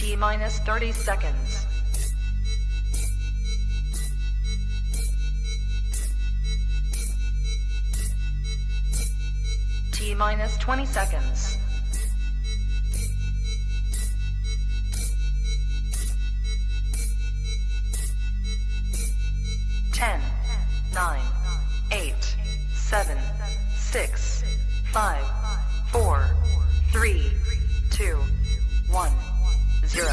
T minus 30 seconds. T minus 20 seconds. Ten, 9, 8, 7, 6, 5, 4, 3, 2, 1, 0.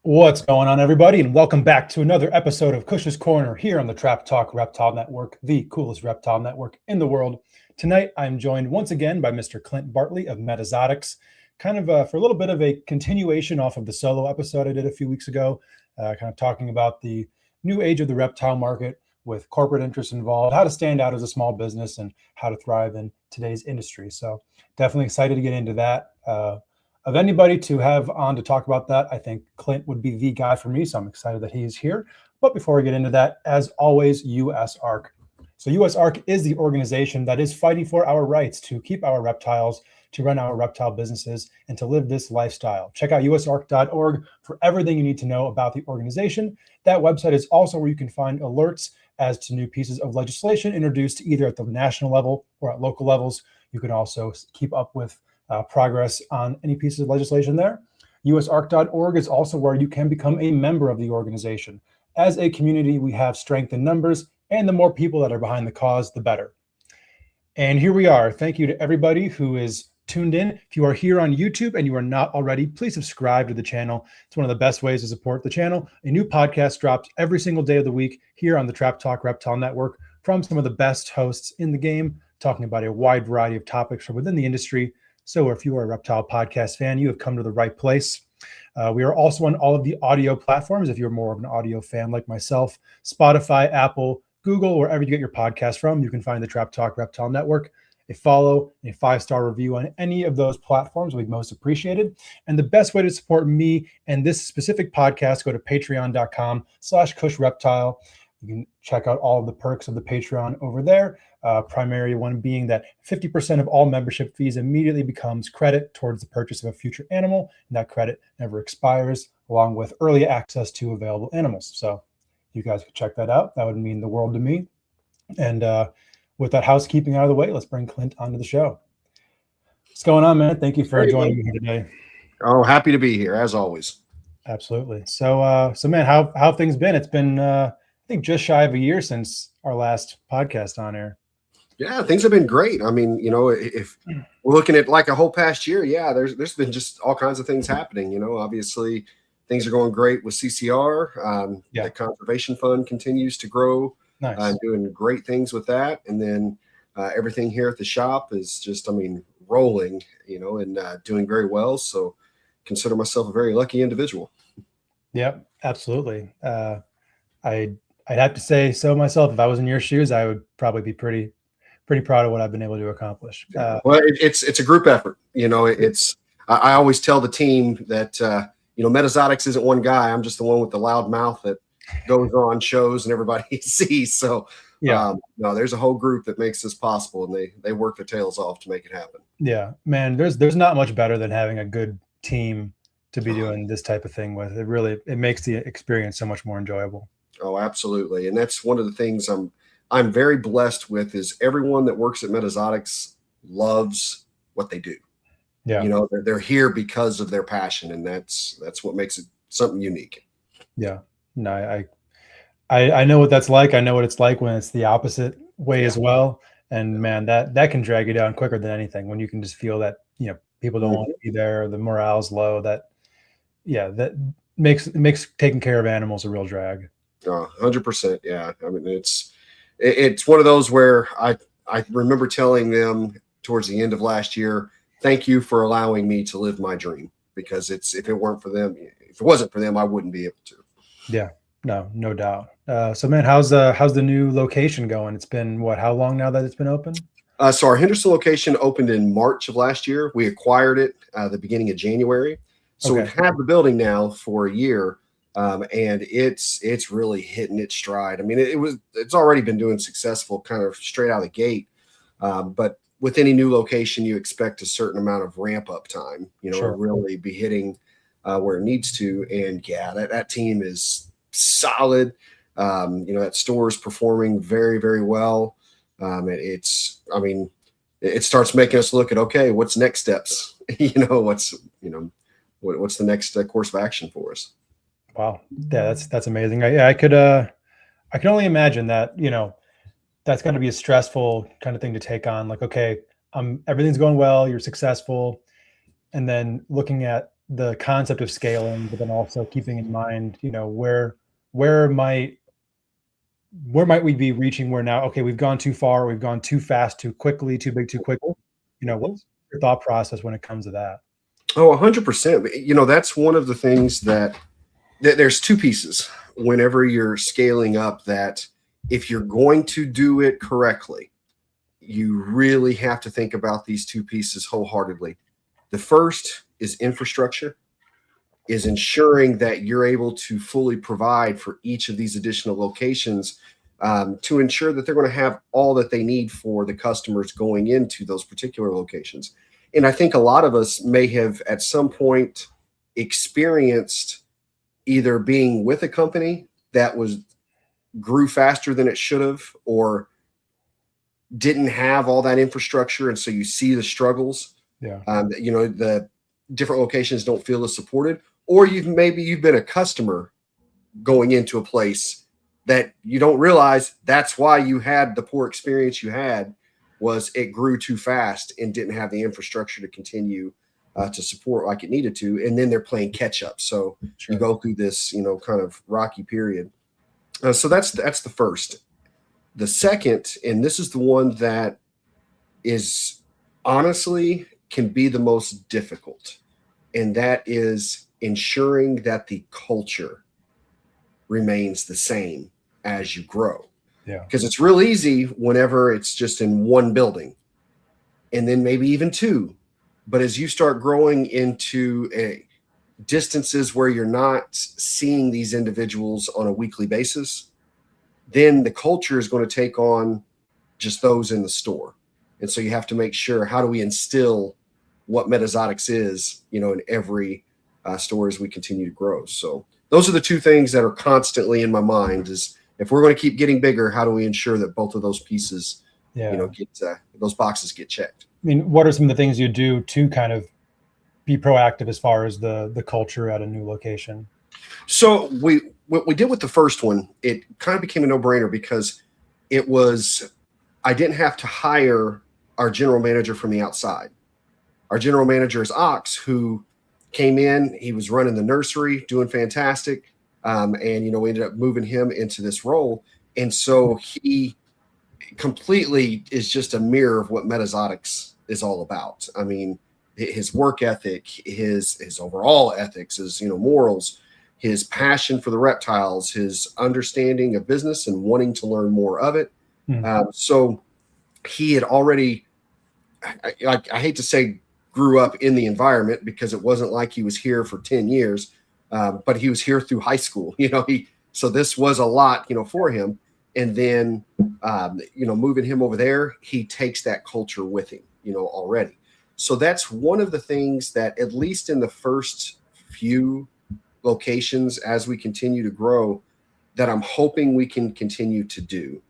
What's going on, everybody, and welcome back to another episode of Kush's Corner here on the Trap Talk Reptile Network, the coolest reptile network in the world. Tonight, I'm joined once again by Mr. Clint Bartley of Metazotics, kind of for a little bit of a continuation off of the solo episode I did a few weeks ago, kind of talking about the new age of the reptile market with corporate interests involved, how to stand out as a small business, and how to thrive in today's industry. So definitely excited to get into that. Of anybody to have on to talk about that, I think Clint would be the guy for me, so I'm excited that he is here. But before we get into that, as always, USARC. So USARC is the organization that is fighting for our rights to keep our reptiles, to run our reptile businesses, and to live this lifestyle. Check out usarc.org for everything you need to know about the organization. That website is also where you can find alerts as to new pieces of legislation introduced either at the national level or at local levels. You can also keep up with progress on any pieces of legislation there. USARC.org is also where you can become a member of the organization. As a community, we have strength in numbers, and the more people that are behind the cause, the better. And here we are. Thank you to everybody who is tuned in. If you are here on YouTube and you are not already, please subscribe to the channel. It's one of the best ways to support the channel. A new podcast drops every single day of the week here on the Trap Talk Reptile Network from some of the best hosts in the game, talking about a wide variety of topics from within the industry. So if you are a reptile podcast fan, you have come to the right place. We are also on all of the audio platforms. If you're more of an audio fan like myself, Spotify, Apple, Google, wherever you get your podcast from, you can find the Trap Talk Reptile Network. A follow, a 5-star review on any of those platforms would be most appreciated. And the best way to support me and this specific podcast, go to patreon.com/CushReptile. You can check out all of the perks of the Patreon over there. Primary one being that 50% of all membership fees immediately becomes credit towards the purchase of a future animal, and that credit never expires, along with early access to available animals. So you guys could check that out. That would mean the world to me. And with that housekeeping out of the way, let's bring Clint onto the show. What's going on, man? Thank you for joining me here today. Oh, happy to be here, as always. Absolutely. So man, how have things been? It's been, I think, just shy of a year since our last podcast on air. Yeah, things have been great. I mean, you know, if we're looking at like a whole past year, yeah, there's been just all kinds of things happening. You know, obviously things are going great with CCR. The conservation fund continues to grow. Nice. Doing great things with that. And then everything here at the shop is just, I mean, rolling, you know, and doing very well. So consider myself a very lucky individual. Yep, absolutely. I'd have to say so myself. If I was in your shoes, I would probably be pretty proud of what I've been able to accomplish. Well, it's a group effort. You know, I always tell the team that, you know, Metazotics isn't one guy. I'm just the one with the loud mouth that goes on shows and everybody sees. So no, there's a whole group that makes this possible, and they work their tails off to make it happen. Yeah, man, there's not much better than having a good team to be doing this type of thing with. It makes the experience so much more enjoyable. Oh, absolutely. And that's one of the things I'm very blessed with, is everyone that works at Metazotics loves what they do. Yeah. You know, they're here because of their passion, and that's what makes it something unique. Yeah. No, I know what that's like. I know what it's like when it's the opposite way as well. And man, that can drag you down quicker than anything, when you can just feel that, you know, people don't want to be there, the morale's low. That makes taking care of animals a real drag. 100%. Yeah. I mean, it's one of those where I remember telling them towards the end of last year, thank you for allowing me to live my dream, because if it wasn't for them, I wouldn't be able to. Yeah, no doubt. So man, how's the new location going? It's been how long now that it's been open? So our Henderson location opened in March of last year. We acquired it the beginning of January. So we've had the building now for a year, and it's really hitting its stride. I mean, it's already been doing successful kind of straight out of the gate, but with any new location, you expect a certain amount of ramp up time, to really be hitting where it needs to. And yeah, that team is solid. That store is performing very, very well. It starts making us look at, okay, what's next steps? What's the next course of action for us? Wow. Yeah, that's amazing. I can only imagine that, that's going to be a stressful kind of thing to take on. Like, okay, everything's going well, you're successful. And then looking at the concept of scaling, but then also keeping in mind, where might we be reaching where now, okay, we've gone too far, we've gone too fast, too quickly, too big, too quickly. What's your thought process when it comes to that? Oh, 100%. That's one of the things that there's two pieces whenever you're scaling up, that if you're going to do it correctly, you really have to think about these two pieces wholeheartedly. The first is infrastructure, is ensuring that you're able to fully provide for each of these additional locations, to ensure that they're going to have all that they need for the customers going into those particular locations. And I think a lot of us may have at some point experienced either being with a company that grew faster than it should have, or didn't have all that infrastructure. And so you see the struggles. Yeah. The different locations don't feel as supported, or you've been a customer going into a place that you don't realize that's why you had the poor experience you had, was it grew too fast and didn't have the infrastructure to continue to support like it needed to. And then they're playing catch up. So you go through this, kind of rocky period. So that's the first. The second, and this is the one that is honestly can be the most difficult, and that is ensuring that the culture remains the same as you grow. Yeah. Because it's real easy whenever it's just in one building, and then maybe even two. But as you start growing into distances where you're not seeing these individuals on a weekly basis, then the culture is going to take on just those in the store. And so you have to make sure, how do we instill what Metazotics is, in every store as we continue to grow. So those are the two things that are constantly in my mind, is if we're going to keep getting bigger, how do we ensure that both of those pieces, those boxes get checked? I mean, what are some of the things you do to kind of be proactive as far as the culture at a new location? So what we did with the first one, it kind of became a no-brainer, because I didn't have to hire our general manager from the outside. Our general manager is Ox, who came in, he was running the nursery, doing fantastic. And, we ended up moving him into this role. And so he completely is just a mirror of what Metazotics is all about. I mean, his work ethic, his overall ethics, his, morals, his passion for the reptiles, his understanding of business and wanting to learn more of it. Mm-hmm. So he had already, I hate to say grew up in the environment, because it wasn't like he was here for 10 years, but he was here through high school, so this was a lot, for him. And then, moving him over there, he takes that culture with him, already. So that's one of the things that, at least in the first few locations, as we continue to grow, that I'm hoping we can continue to do,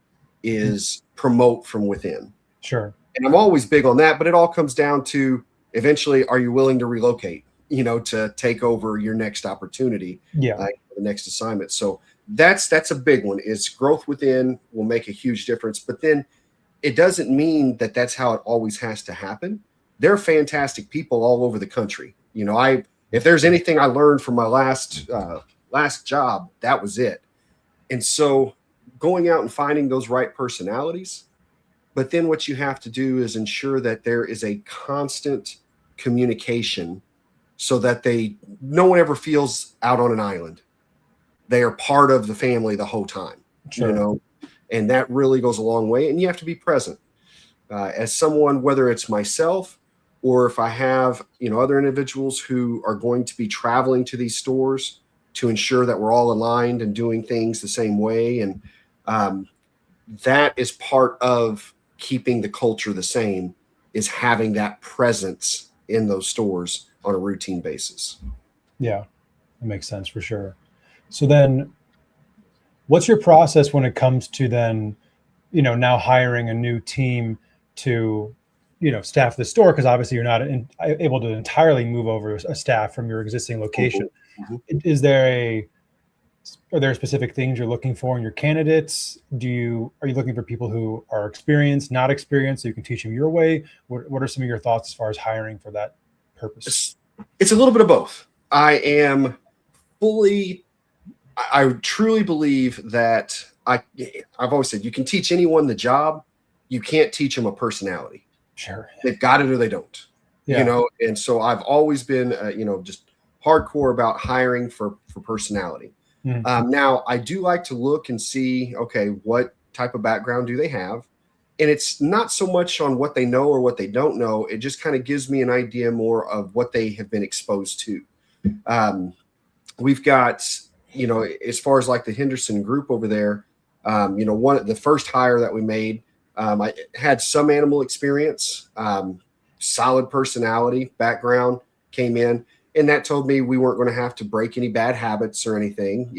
is promote from within. Sure. And I'm always big on that, but it all comes down to, eventually, are you willing to relocate, to take over your next opportunity, the next assignment? So that's a big one, is growth within will make a huge difference. But then it doesn't mean that that's how it always has to happen. They're fantastic people all over the country. If there's anything I learned from my last job, that was it. And so going out and finding those right personalities, but then what you have to do is ensure that there is a constant communication, so that no one ever feels out on an island. They are part of the family the whole time. Sure. And that really goes a long way. And you have to be present as someone, whether it's myself or if I have, other individuals who are going to be traveling to these stores to ensure that we're all aligned and doing things the same way. And that is part of keeping the culture the same, is having that presence in those stores on a routine basis. Yeah, that makes sense for sure. So then what's your process when it comes to then, now hiring a new team to, staff the store? Because obviously you're not able to entirely move over a staff from your existing location. Mm-hmm. Are there specific things you're looking for in your candidates? Are you looking for people who are experienced, not experienced, so you can teach them your way? What are some of your thoughts as far as hiring for that purpose? It's a little bit of both. I truly believe that I've always said, you can teach anyone the job. You can't teach them a personality. Sure. They've got it or they don't, yeah. And so I've always been, just hardcore about hiring for personality. Mm-hmm. Now I do like to look and see, okay, what type of background do they have? And it's not so much on what they know or what they don't know. It just kind of gives me an idea more of what they have been exposed to. We've got, as far as like the Henderson group over there, the first hire that we made, I had some animal experience, solid personality background, came in, and that told me we weren't going to have to break any bad habits or anything,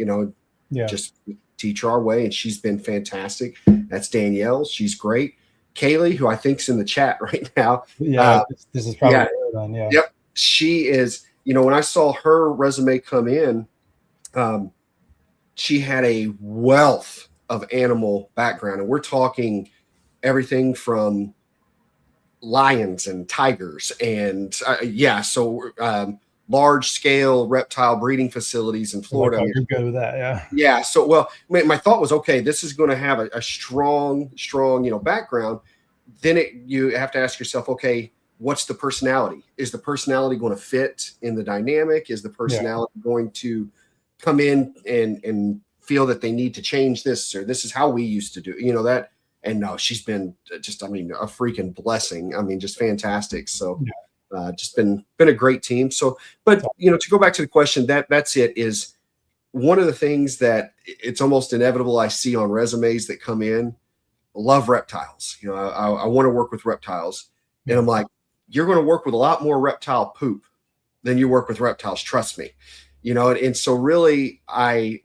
just teach her our way. And she's been fantastic. That's Danielle. She's great. Kaylee, who I think's in the chat right now. Yeah, this is probably her then. Yeah. Yep. She is, when I saw her resume come in, she had a wealth of animal background, and we're talking everything from lions and tigers and large scale reptile breeding facilities in Florida. You're good with that. Yeah. Yeah. So, well, my thought was, okay, this is going to have a strong, background. Then you have to ask yourself, okay, what's the personality? Is the personality going to fit in the dynamic? Is the personality going to come in and feel that they need to change this, or this is how we used to do, that? And no, she's been just, a freaking blessing. Just fantastic. So just been a great team. So, but, to go back to the question, that's it, is one of the things that it's almost inevitable I see on resumes that come in, love reptiles. I want to work with reptiles. And I'm like, you're going to work with a lot more reptile poop than you work with reptiles. Trust me, and so really I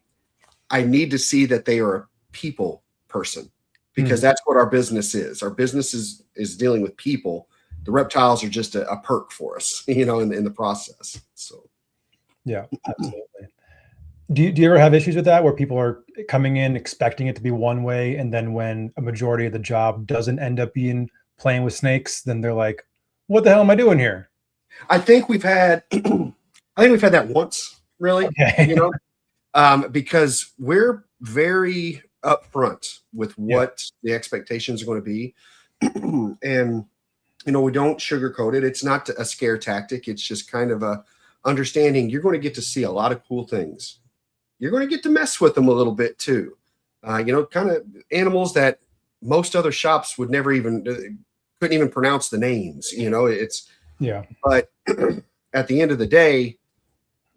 need to see that they are a people person, because that's what our business is. Our business is dealing with people. The reptiles are just a perk for us, in the process. So, yeah, absolutely. Do you ever have issues with that, where people are coming in expecting it to be one way, and then when a majority of the job doesn't end up being playing with snakes, then they're like, what the hell am I doing here? I think we've had that once, really, okay. Because we're very upfront with what the expectations are going to be. And, we don't sugarcoat it. It's not a scare tactic. It's just kind of a understanding. You're going to get to see a lot of cool things. You're going to get to mess with them a little bit too. Kind of animals that most other shops would never couldn't even pronounce the names, but at the end of the day,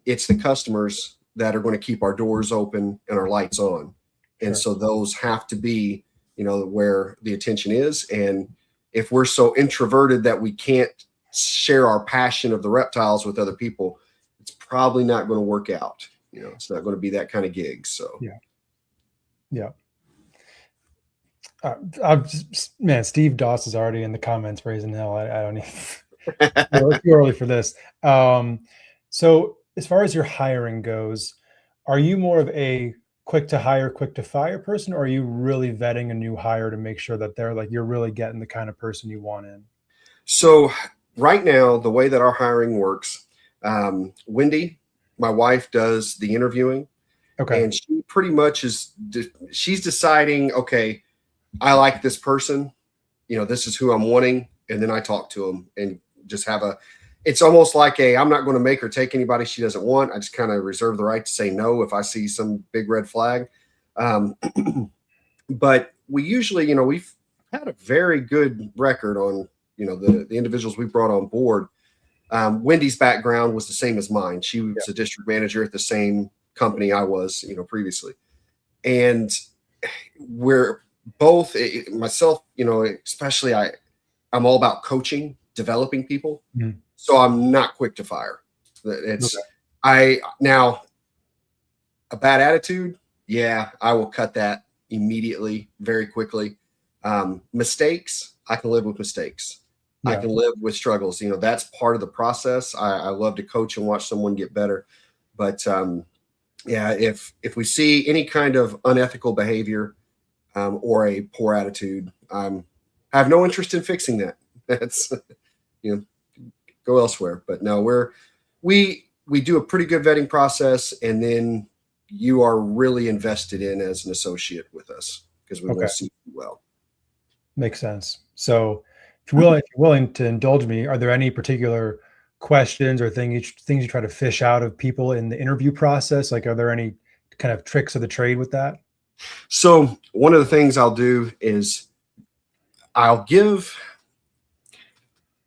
it's the customers that are going to keep our doors open and our lights on. Sure. And so those have to be, where the attention is. And if we're so introverted that we can't share our passion of the reptiles with other people, it's probably not going to work out. It's not going to be that kind of gig. So, yeah. Steve Doss is already in the comments raising hell. I don't even. It's too early for this. So as far as your hiring goes, are you more of a quick to hire, quick to fire person, or are you really vetting a new hire to make sure that they're like, you're really getting the kind of person you want in? So right now, the way that our hiring works, Wendy, my wife, does the interviewing. Okay. And she pretty much she's deciding, okay, I like this person, this is who I'm wanting. And then I talk to them and just it's almost like I'm not going to make her take anybody she doesn't want. I just kind of reserve the right to say no if I see some big red flag. But we usually, we've had a very good record on the individuals we brought on board. Wendy's background was the same as mine. She was a district manager at the same company I was, previously. And we're both, myself, especially I'm all about coaching, developing people. Mm-hmm. So I'm not quick to fire. It's now a bad attitude. Yeah, I will cut that immediately, very quickly. Mistakes, I can live with mistakes. Yeah. I can live with struggles. That's part of the process. I love to coach and watch someone get better. But if we see any kind of unethical behavior or a poor attitude, I have no interest in fixing that. That's go elsewhere. But no, we do a pretty good vetting process, and then you are really invested in as an associate with us because we want to see you well. Makes sense. So if you're willing to indulge me, are there any particular questions or things you try to fish out of people in the interview process? Like, are there any kind of tricks of the trade with that? So one of the things I'll do is I'll give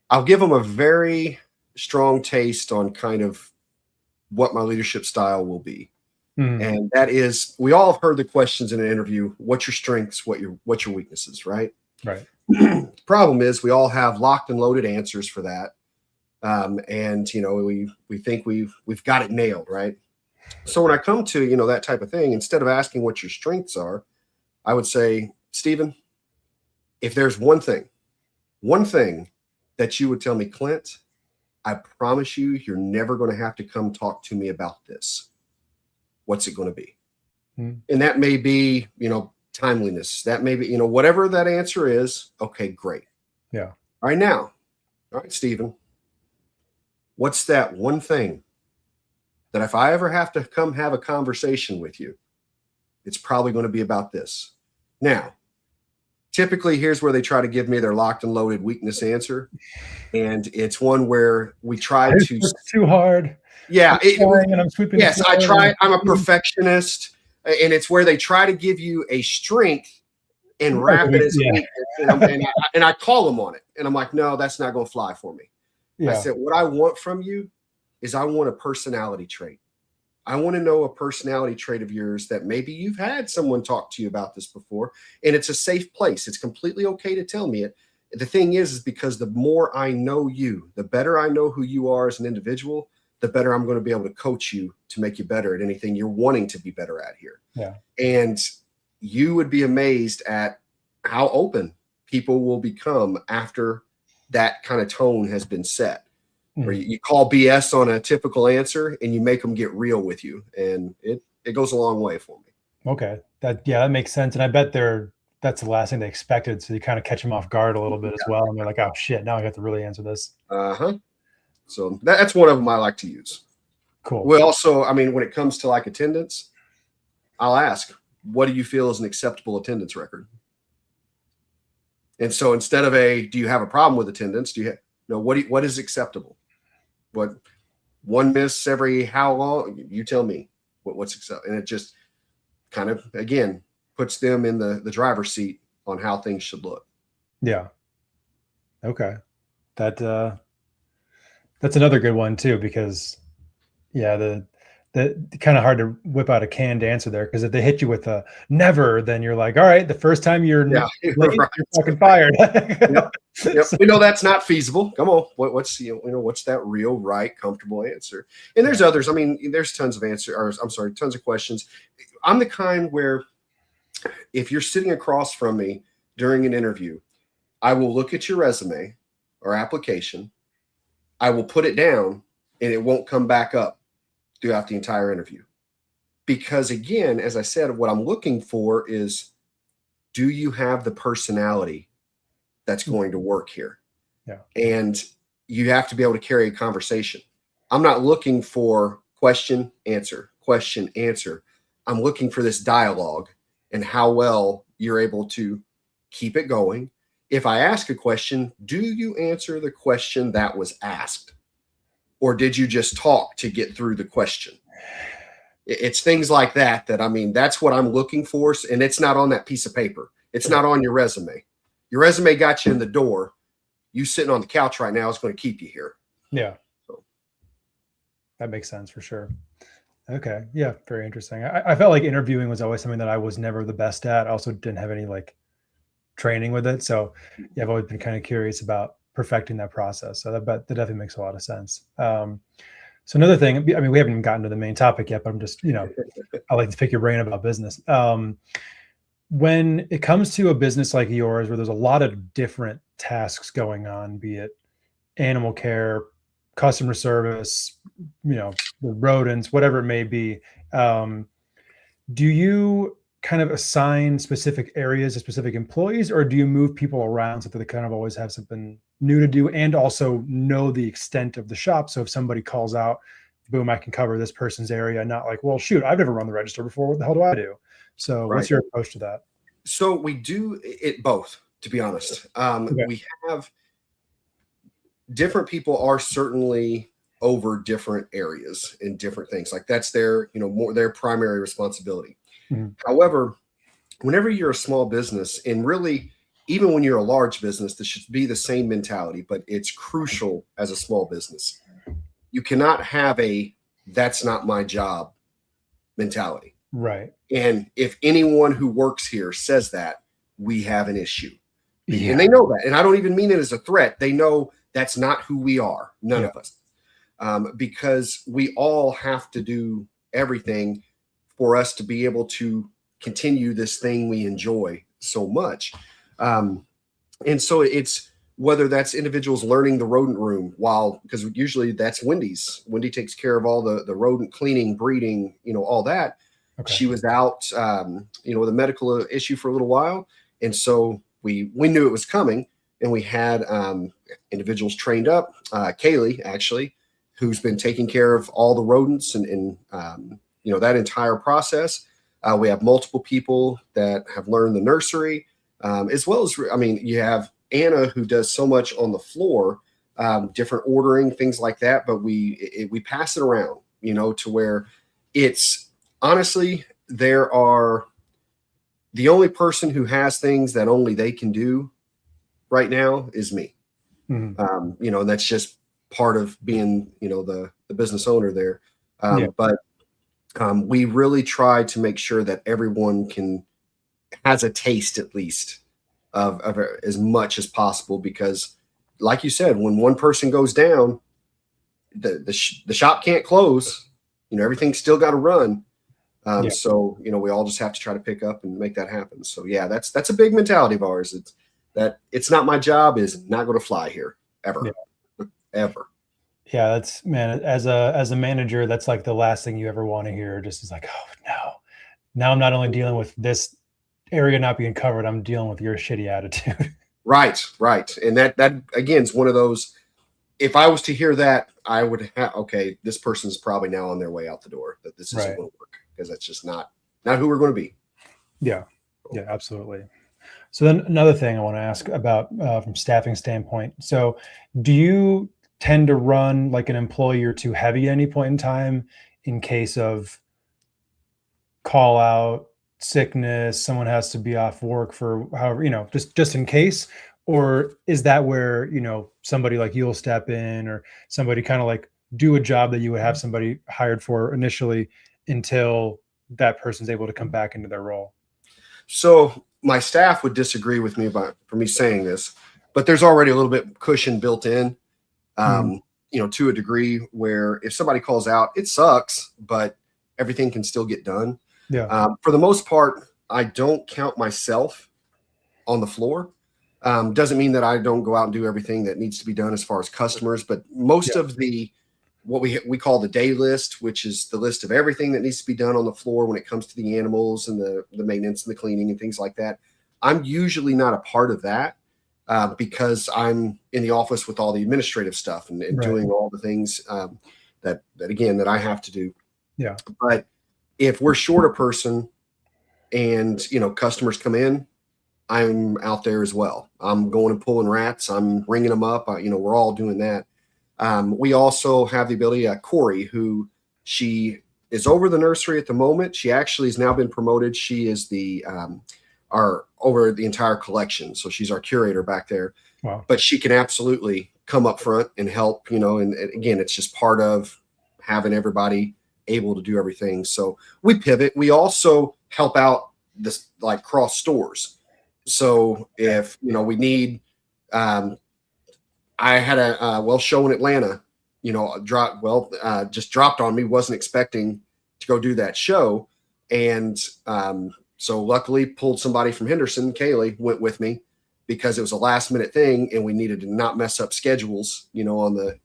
them a very strong taste on kind of what my leadership style will be. Mm-hmm. And that is, we all have heard the questions in an interview: what's your strengths, what's your weaknesses, right? Right. Problem is, we all have locked and loaded answers for that. And we think we've got it nailed, right? So when I come to, that type of thing, instead of asking what your strengths are, I would say, Stephen, if there's one thing that you would tell me, Clint, I promise you're never going to have to come talk to me about this. What's it going to be? Mm-hmm. And that may be, timeliness. That may be, whatever that answer is. Okay, great. Yeah. All right, Stephen, what's that one thing that if I ever have to come have a conversation with you, it's probably going to be about this? Now, typically, here's where they try to give me their locked and loaded weakness answer. And it's one where we try to. It's too hard. Yeah. And I'm sweeping. Yes, I try. I'm a perfectionist. And it's where they try to give you a strength and wrap it as a weakness. And I call them on it. And I'm like, no, that's not going to fly for me. Yeah. I said, what I want from you is I want a personality trait. I want to know a personality trait of yours that maybe you've had someone talk to you about this before, and it's a safe place. It's completely okay to tell me it. The thing is because the more I know you, the better I know who you are as an individual, the better I'm going to be able to coach you to make you better at anything you're wanting to be better at here. Yeah. And you would be amazed at how open people will become after that kind of tone has been set. Where you call BS on a typical answer and you make them get real with you. And it goes a long way for me. Okay. That makes sense. And I bet that's the last thing they expected. So you kind of catch them off guard a little bit as well. And they're like, oh shit, now I have to really answer this. So that's one of them I like to use. Cool. Well, also, when it comes to like attendance, I'll ask, what do you feel is an acceptable attendance record? And so instead of do you have a problem with attendance? What is acceptable? What one miss every how long? You tell me what's acceptable. And it just kind of, again, puts them in the driver's seat on how things should look. Yeah. Okay. That's another good one too, because the kind of hard to whip out a canned answer there, because if they hit you with a never, then you're like, all right, the first time you're late, right. You're fucking fired. Yep. We know that's not feasible. Come on, what's that real, right, comfortable answer? And there's others. There's tons of questions. I'm the kind where if you're sitting across from me during an interview, I will look at your resume or application, I will put it down, and it won't come back up throughout the entire interview. Because again, as I said, what I'm looking for is, do you have the personality that's going to work here? Yeah. And you have to be able to carry a conversation. I'm not looking for question, answer. I'm looking for this dialogue and how well you're able to keep it going. If I ask a question, do you answer the question that was asked? Or did you just talk to get through the question? It's things like that that's what I'm looking for. And it's not on that piece of paper. It's not on your resume. Your resume got you in the door. you sitting on the couch right now is going to keep you here. Yeah. So that makes sense for sure. Okay. Yeah. Very interesting. I felt like interviewing was always something that I was never the best at. I also didn't have any like training with it. So yeah, I've always been kind of curious about perfecting that process. So that definitely makes a lot of sense. So another thing, I mean, we haven't even gotten to the main topic yet, but I'm just, I like to pick your brain about business. When it comes to a business like yours, where there's a lot of different tasks going on, be it animal care, customer service, the rodents, whatever it may be, do you kind of assign specific areas to specific employees, or do you move people around so that they kind of always have something new to do and also know the extent of the shop? So if somebody calls out, boom, I can cover this person's area, not like, well, shoot, I've never run the register before. What the hell do I do? So what's your approach to that? So we do it both, to be honest. Okay. We have different people are certainly over different areas and different things. Like that's their, more their primary responsibility. Mm-hmm. However, whenever you're a small business, and really even when you're a large business, this should be the same mentality, but it's crucial as a small business. You cannot have a "that's not my job" mentality. Right. And if anyone who works here says that, we have an issue. Yeah. And they know that. And I don't even mean it as a threat. They know that's not who we are. None of us. Because we all have to do everything for us to be able to continue this thing we enjoy so much. And so it's whether that's individuals learning the rodent room because usually that's Wendy's. Wendy takes care of all the rodent cleaning, breeding, all that. Okay. She was out, with a medical issue for a little while. And so we knew it was coming, and we had individuals trained up, Kaylee actually, who's been taking care of all the rodents and that entire process. We have multiple people that have learned the nursery, as well as, you have Anna, who does so much on the floor, different ordering, things like that. But we pass it around, to where it's honestly, the only person who has things that only they can do right now is me. Mm-hmm. And that's just part of being, the business owner there. But we really try to make sure that everyone has a taste at least of as much as possible, because like you said, when one person goes down, the shop can't close, everything's still got to run. So, we all just have to try to pick up and make that happen. So yeah, that's a big mentality of ours. It's that it's not my job is not going to fly here ever, ever. Yeah, that's, man, as a manager, that's like the last thing you ever want to hear. Just is like, oh no, now I'm not only dealing with this area not being covered, I'm dealing with your shitty attitude. Right. And that again is one of those, if I was to hear that, I would have, okay, this person's probably now on their way out the door, that this isn't going to work, because that's just not who we're going to be. Yeah, absolutely. So then another thing I want to ask about from staffing standpoint. So do you tend to run like an employee or two heavy at any point in time in case of call out, sickness, someone has to be off work for however, just in case? Or is that where, somebody like you'll step in, or somebody kind of like do a job that you would have somebody hired for initially until that person's able to come back into their role? So my staff would disagree with me for me saying this, but there's already a little bit cushion built in, to a degree where if somebody calls out, it sucks, but everything can still get done. Yeah. For the most part, I don't count myself on the floor. Doesn't mean that I don't go out and do everything that needs to be done as far as customers, but most of what we call the day list, which is the list of everything that needs to be done on the floor when it comes to the animals and the maintenance and the cleaning and things like that. I'm usually not a part of that because I'm in the office with all the administrative stuff and doing all the things that I have to do. Yeah. But if we're short a person and, customers come in, I'm out there as well. I'm going and pulling rats. I'm ringing them up. We're all doing that. We also have the ability, Corey, who she is over the nursery at the moment. She actually has now been promoted. She is the over the entire collection. So she's our curator back there. Wow. But she can absolutely come up front and help, and again, it's just part of having everybody able to do everything. So we pivot. We also help out this like cross stores. So if, we need, I had a show in Atlanta, just dropped on me, wasn't expecting to go do that show. And so luckily pulled somebody from Henderson, Kaylee went with me because it was a last minute thing and we needed to not mess up schedules, on the,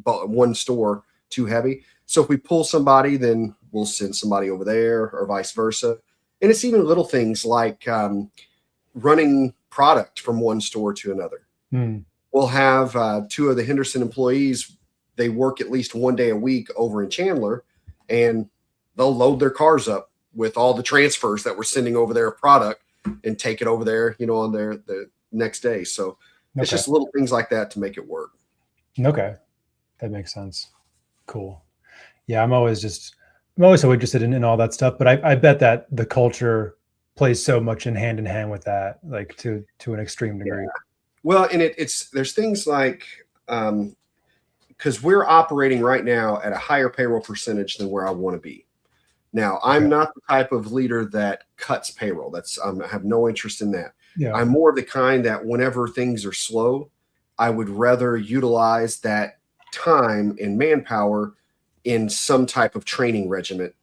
one store too heavy. So if we pull somebody, then we'll send somebody over there or vice versa. And it's even little things like running product from one store to another. We'll have 2 of the Henderson employees. They work at least 1 day a week over in Chandler, and they'll load their cars up with all the transfers that we're sending over there of product and take it over there, on the next day. So it's just little things like that to make it work. Okay. That makes sense. Cool. Yeah. I'm always so interested in all that stuff, but I bet that the culture plays so much in hand with that, like to an extreme degree. Yeah. Well, and there's things like, because we're operating right now at a higher payroll percentage than where I want to be. Now, I'm not the type of leader that cuts payroll. I have no interest in that. Yeah. I'm more of the kind that whenever things are slow, I would rather utilize that time and manpower in some type of training regiment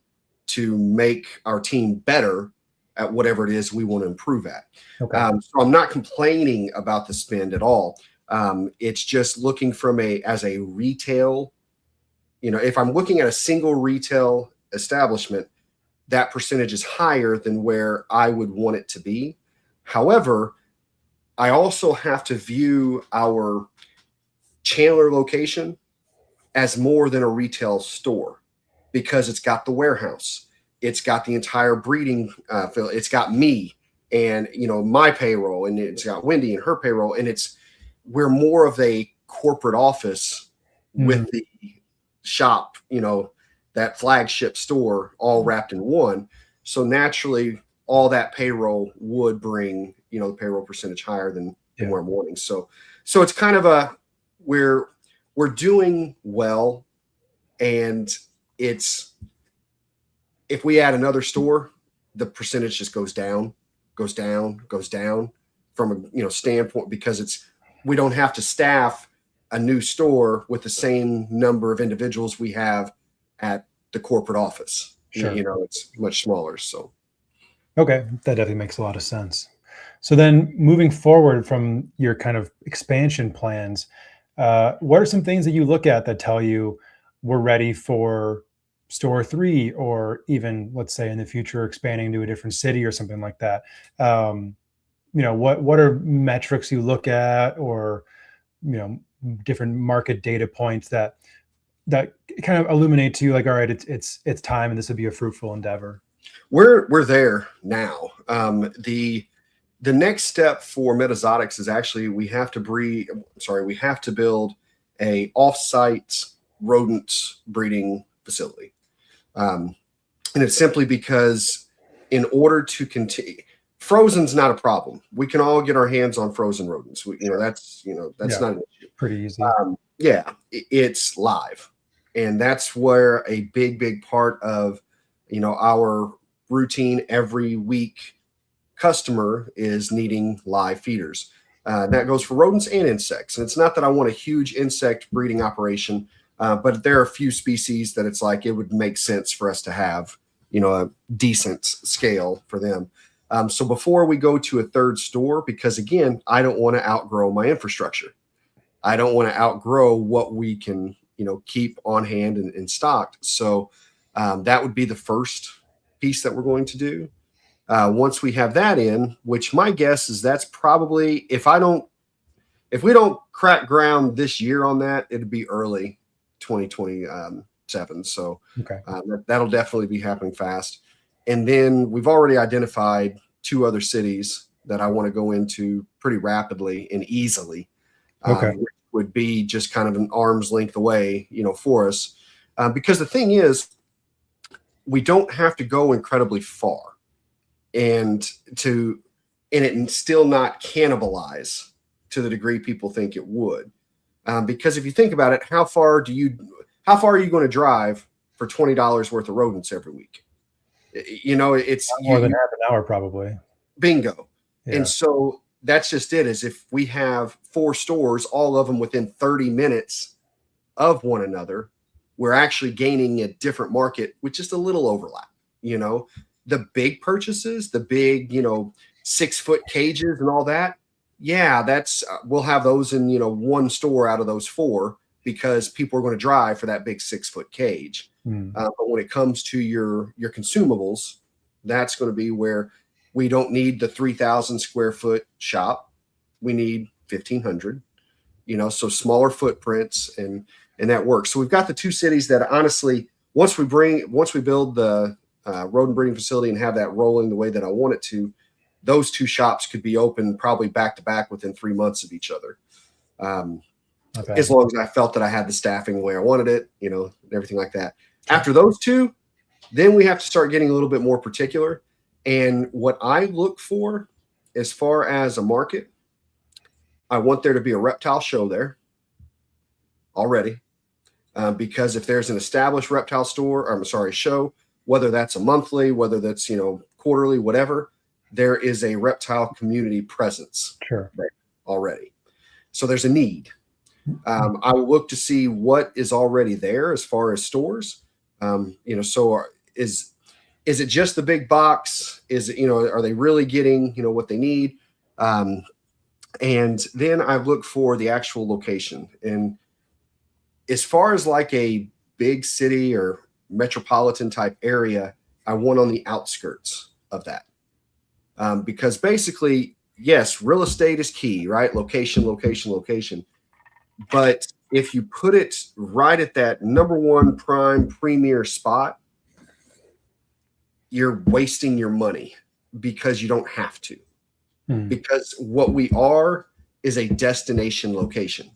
to make our team better at whatever it is we want to improve at. Okay. So I'm not complaining about the spend at all. It's just looking as a retail, if I'm looking at a single retail establishment, that percentage is higher than where I would want it to be. However, I also have to view our Chandler location as more than a retail store because it's got the warehouse, it's got the entire breeding, it's got me and my payroll, and it's got Wendy and her payroll, and we're more of a corporate office with the shop, that flagship store all wrapped in one. So naturally, all that payroll would bring, the payroll percentage higher than where I'm wanting. So it's kind of we're doing well, and if we add another store, the percentage just goes down from a standpoint, because we don't have to staff a new store with the same number of individuals we have at the corporate office. Sure. It's much smaller. So okay, that definitely makes a lot of sense. So then moving forward from your kind of expansion plans, what are some things that you look at that tell you we're ready for store 3, or even, let's say, in the future expanding to a different city or something like that? What are metrics you look at, or different market data points that kind of illuminate to you, like, all right, it's time and this would be a fruitful endeavor? We're there now. The next step for Metazotics is actually we have to build a off-site rodent breeding facility. And it's simply because in order to continue, frozen's not a problem. We can all get our hands on frozen rodents. That's not an issue. Pretty easy. It's live. And that's where a big part of, our routine every week customer is needing live feeders. That goes for rodents and insects. And it's not that I want a huge insect breeding operation, but there are a few species that it's like it would make sense for us to have, a decent scale for them. So before we go to a third store, because again, I don't want to outgrow my infrastructure. I don't want to outgrow what we can, keep on hand and stocked. So that would be the first piece that we're going to do. Once we have that in, which my guess is that's probably, if we don't crack ground this year on that, it'd be early 2027. So that'll definitely be happening fast. And then we've already identified 2 other cities that I want to go into pretty rapidly and easily. Which would be just kind of an arm's length away, for us. Because the thing is, we don't have to go incredibly far. and it still not cannibalize to the degree people think it would. Because if you think about it, how far are you going to drive for $20 worth of rodents every week? You know, it's more than half an hour probably. Bingo. Yeah. And so that's just it, is if we have 4 stores, all of them within 30 minutes of one another, we're actually gaining a different market with just a little overlap. You know, the big purchases, the big, 6-foot cages and all that. Yeah, that's we'll have those in, one store out of those 4 because people are going to drive for that big 6-foot cage. But when it comes to your consumables, that's going to be where we don't need the 3,000 square foot shop. We need 1,500, so smaller footprints and that works. So we've got the 2 cities that honestly, once we build the rodent breeding facility and have that rolling the way that I want it to, those 2 shops could be open probably back to back within 3 months of each other. Okay. As long as I felt that I had the staffing the way I wanted it, and everything like that. After those 2, then we have to start getting a little bit more particular. And what I look for as far as a market, I want there to be a reptile show there already. Because if there's an established reptile show, whether that's a monthly, whether that's, quarterly, whatever, there is a reptile community presence there already. So there's a need. I will look to see what is already there as far as stores. So is it just the big box? Is it, are they really getting, what they need? And then I look for the actual location. And as far as like a big city or metropolitan type area, I want on the outskirts of that. Because basically, yes, real estate is key, right? Location, location, location. But if you put it right at that #1 prime premier spot, you're wasting your money because you don't have to. Because what we are is a destination location,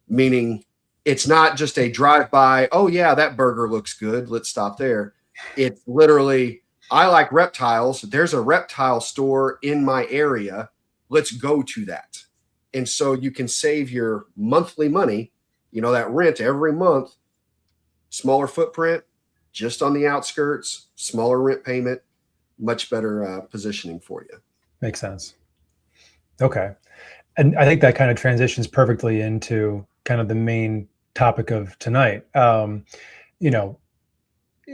meaning it's not just a drive-by, oh yeah, that burger looks good, let's stop there. It's literally, I like reptiles. There's a reptile store in my area. Let's go to that. And so you can save your monthly money, that rent every month, smaller footprint, just on the outskirts, smaller rent payment, much better positioning for you. Makes sense. Okay. And I think that kind of transitions perfectly into kind of the main topic of tonight.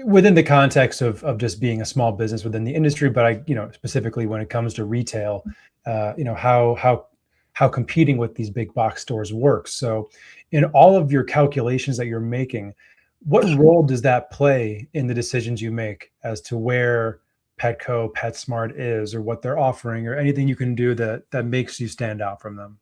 Within the context of just being a small business within the industry, but specifically when it comes to retail, how competing with these big box stores works. So in all of your calculations that you're making, what role does that play in the decisions you make as to where Petco, PetSmart is, or what they're offering, or anything you can do that makes you stand out from them?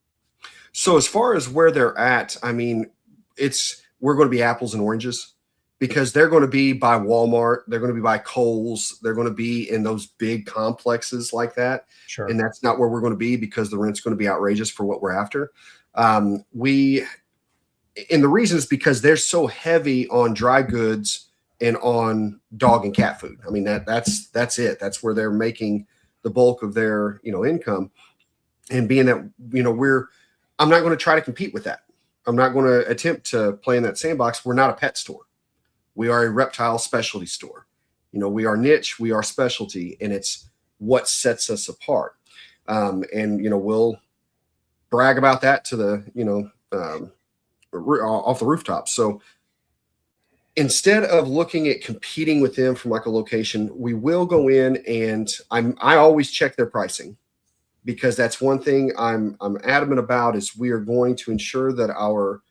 So as far as where they're at, we're going to be apples and oranges, because they're going to be by Walmart, they're going to be by Kohl's, they're going to be in those big complexes like that. Sure. And that's not where we're going to be, because the rent's going to be outrageous for what we're after. And the reason is because they're so heavy on dry goods and on dog and cat food. That's it. That's where they're making the bulk of their, income. And being that, I'm not going to try to compete with that. I'm not going to attempt to play in that sandbox. We're not a pet store. We are a reptile specialty store. We are niche, we are specialty, and it's what sets us apart. We'll brag about that to the, off the rooftop. So instead of looking at competing with them from like a location, we will go in, and I always check their pricing, because that's one thing I'm adamant about, is we are going to ensure that our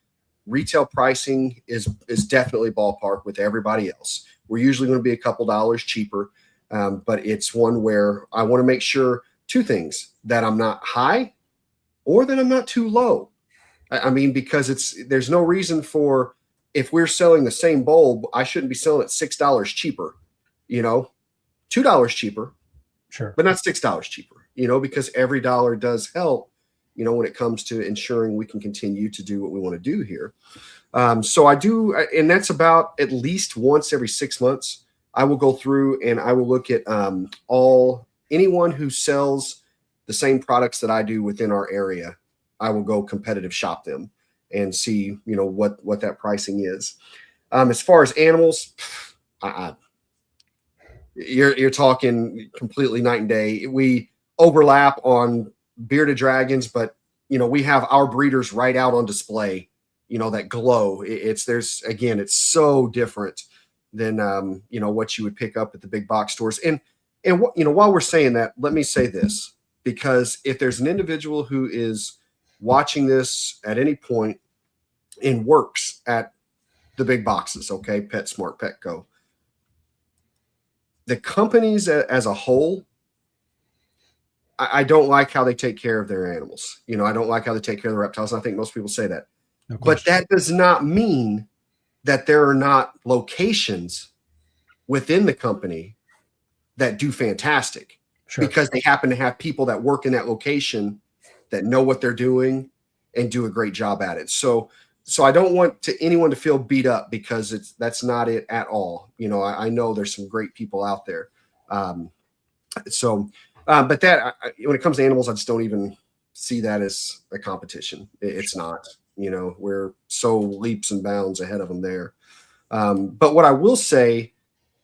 retail pricing is definitely ballpark with everybody else. We're usually going to be a couple dollars cheaper, but it's one where I want to make sure 2 things: that I'm not high, or that I'm not too low. Because there's no reason for, if we're selling the same bulb, I shouldn't be selling it $6 cheaper, $2 cheaper, sure, but not $6 cheaper, because every dollar does help, when it comes to ensuring we can continue to do what we want to do here. So I do, and that's about at least once every 6 months, I will go through and I will look at all anyone who sells the same products that I do within our area, I will go competitive shop them and see, what that pricing is. As far as animals, you're talking completely night and day. We overlap on bearded dragons, but we have our breeders right out on display. That glow. It's so different than what you would pick up at the big box stores. And while we're saying that, let me say this, because if there's an individual who is watching this at any point and works at the big boxes, okay, PetSmart, Petco, the companies as a whole, I don't like how they take care of their animals. I don't like how they take care of the reptiles. I think most people say that. No but that does not mean that there are not locations within the company that do fantastic. Sure. Because they happen to have people that work in that location that know what they're doing and do a great job at it. So I don't want anyone to feel beat up, because that's not it at all. I know there's some great people out there. But that when it comes to animals, I just don't even see that as a competition. It's not. We're so leaps and bounds ahead of them there. But what I will say,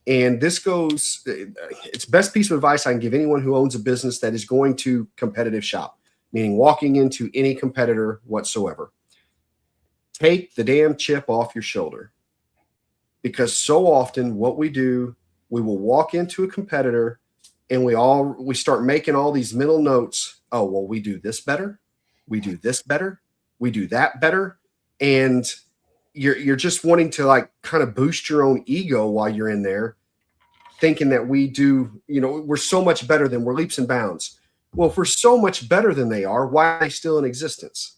and this goes, it's best piece of advice I can give anyone who owns a business that is going to competitive shop, meaning walking into any competitor whatsoever. Take the damn chip off your shoulder, because so often what we do, we will walk into a competitor and we start making all these mental notes. Oh, well, we do this better. We do this better. We do that better. And you're just wanting to kind of boost your own ego while you're in there, thinking that we do, we're so much better than, we're leaps and bounds. Well, if we're so much better than they are, why are they still in existence?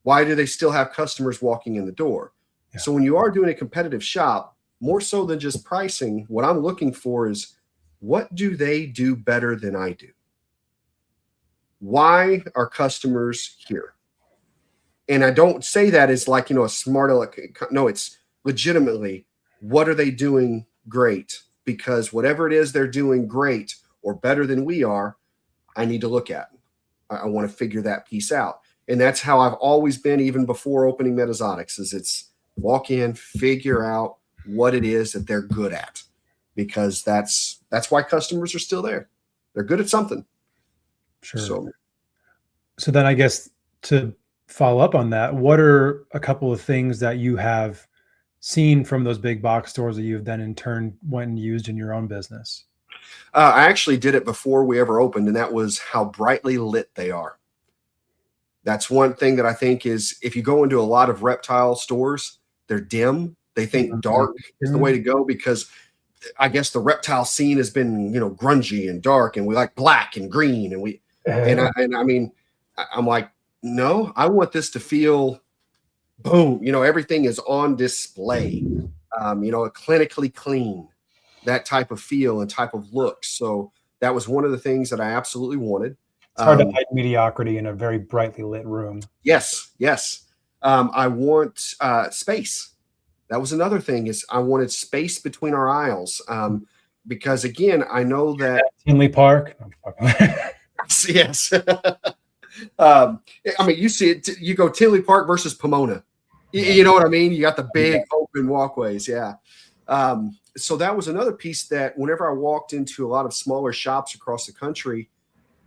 Why do they still have customers walking in the door? Yeah. So when you are doing a competitive shop, more so than just pricing, what I'm looking for is, what do they do better than I do? Why are customers here? And I don't say that as a smart aleck. No, it's legitimately, what are they doing great? Because whatever it is they're doing great or better than we are, I need to look at. I want to figure that piece out. And that's how I've always been, even before opening Metazotics, is it's walk in, figure out what it is that they're good at, because that's why customers are still there. They're good at something. Sure. So then I guess to follow up on that, what are a couple of things that you have seen from those big box stores that you've then in turn went and used in your own business? I actually did it before we ever opened, and that was how brightly lit they are. That's one thing that I think is, if you go into a lot of reptile stores, they're dim. They think dark is the way to go, because I guess the reptile scene has been, grungy and dark, and we like black and green, and I mean, I'm like, no, I want this to feel boom. Everything is on display. Clinically clean, that type of feel and type of look. So that was one of the things that I absolutely wanted. It's hard to hide mediocrity in a very brightly lit room. Yes. I want space. That was another thing, is I wanted space between our aisles. Because again, I know that Tinley Park. Yes. I mean, you see it. You go Tinley Park versus Pomona. You know what I mean? You got the big open walkways. Yeah. So that was another piece that whenever I walked into a lot of smaller shops across the country,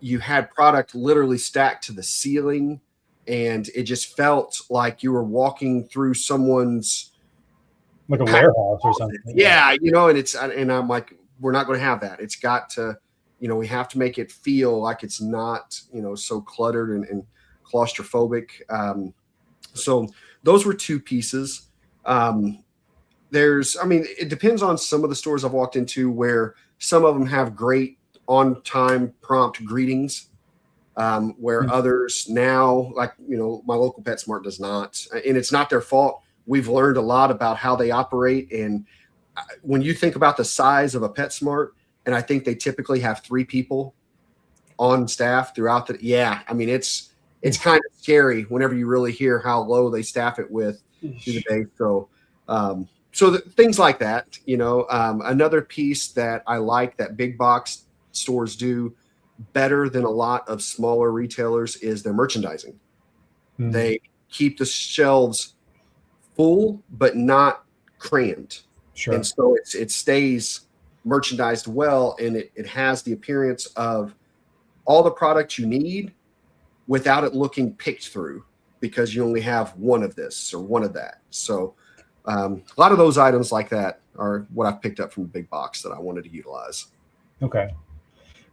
you had product literally stacked to the ceiling, and it just felt like you were walking through someone's like a warehouse or something. Yeah. And I'm like, we're not going to have that. It's got to, we have to make it feel like it's not, so cluttered and claustrophobic. So those were two pieces. It depends on some of the stores I've walked into, where some of them have great on-time prompt greetings, where others now, like, my local PetSmart does not, and it's not their fault. We've learned a lot about how they operate. And when you think about the size of a PetSmart, and I think they typically have 3 people on staff throughout it's kind of scary whenever you really hear how low they staff it with through the day. So things like that, another piece that I like that big box stores do better than a lot of smaller retailers is their merchandising. They keep the shelves full, but not crammed. Sure. And so it stays merchandised well, and it has the appearance of all the products you need without it looking picked through, because you only have one of this or one of that. So a lot of those items like that are what I've picked up from the big box that I wanted to utilize. Okay.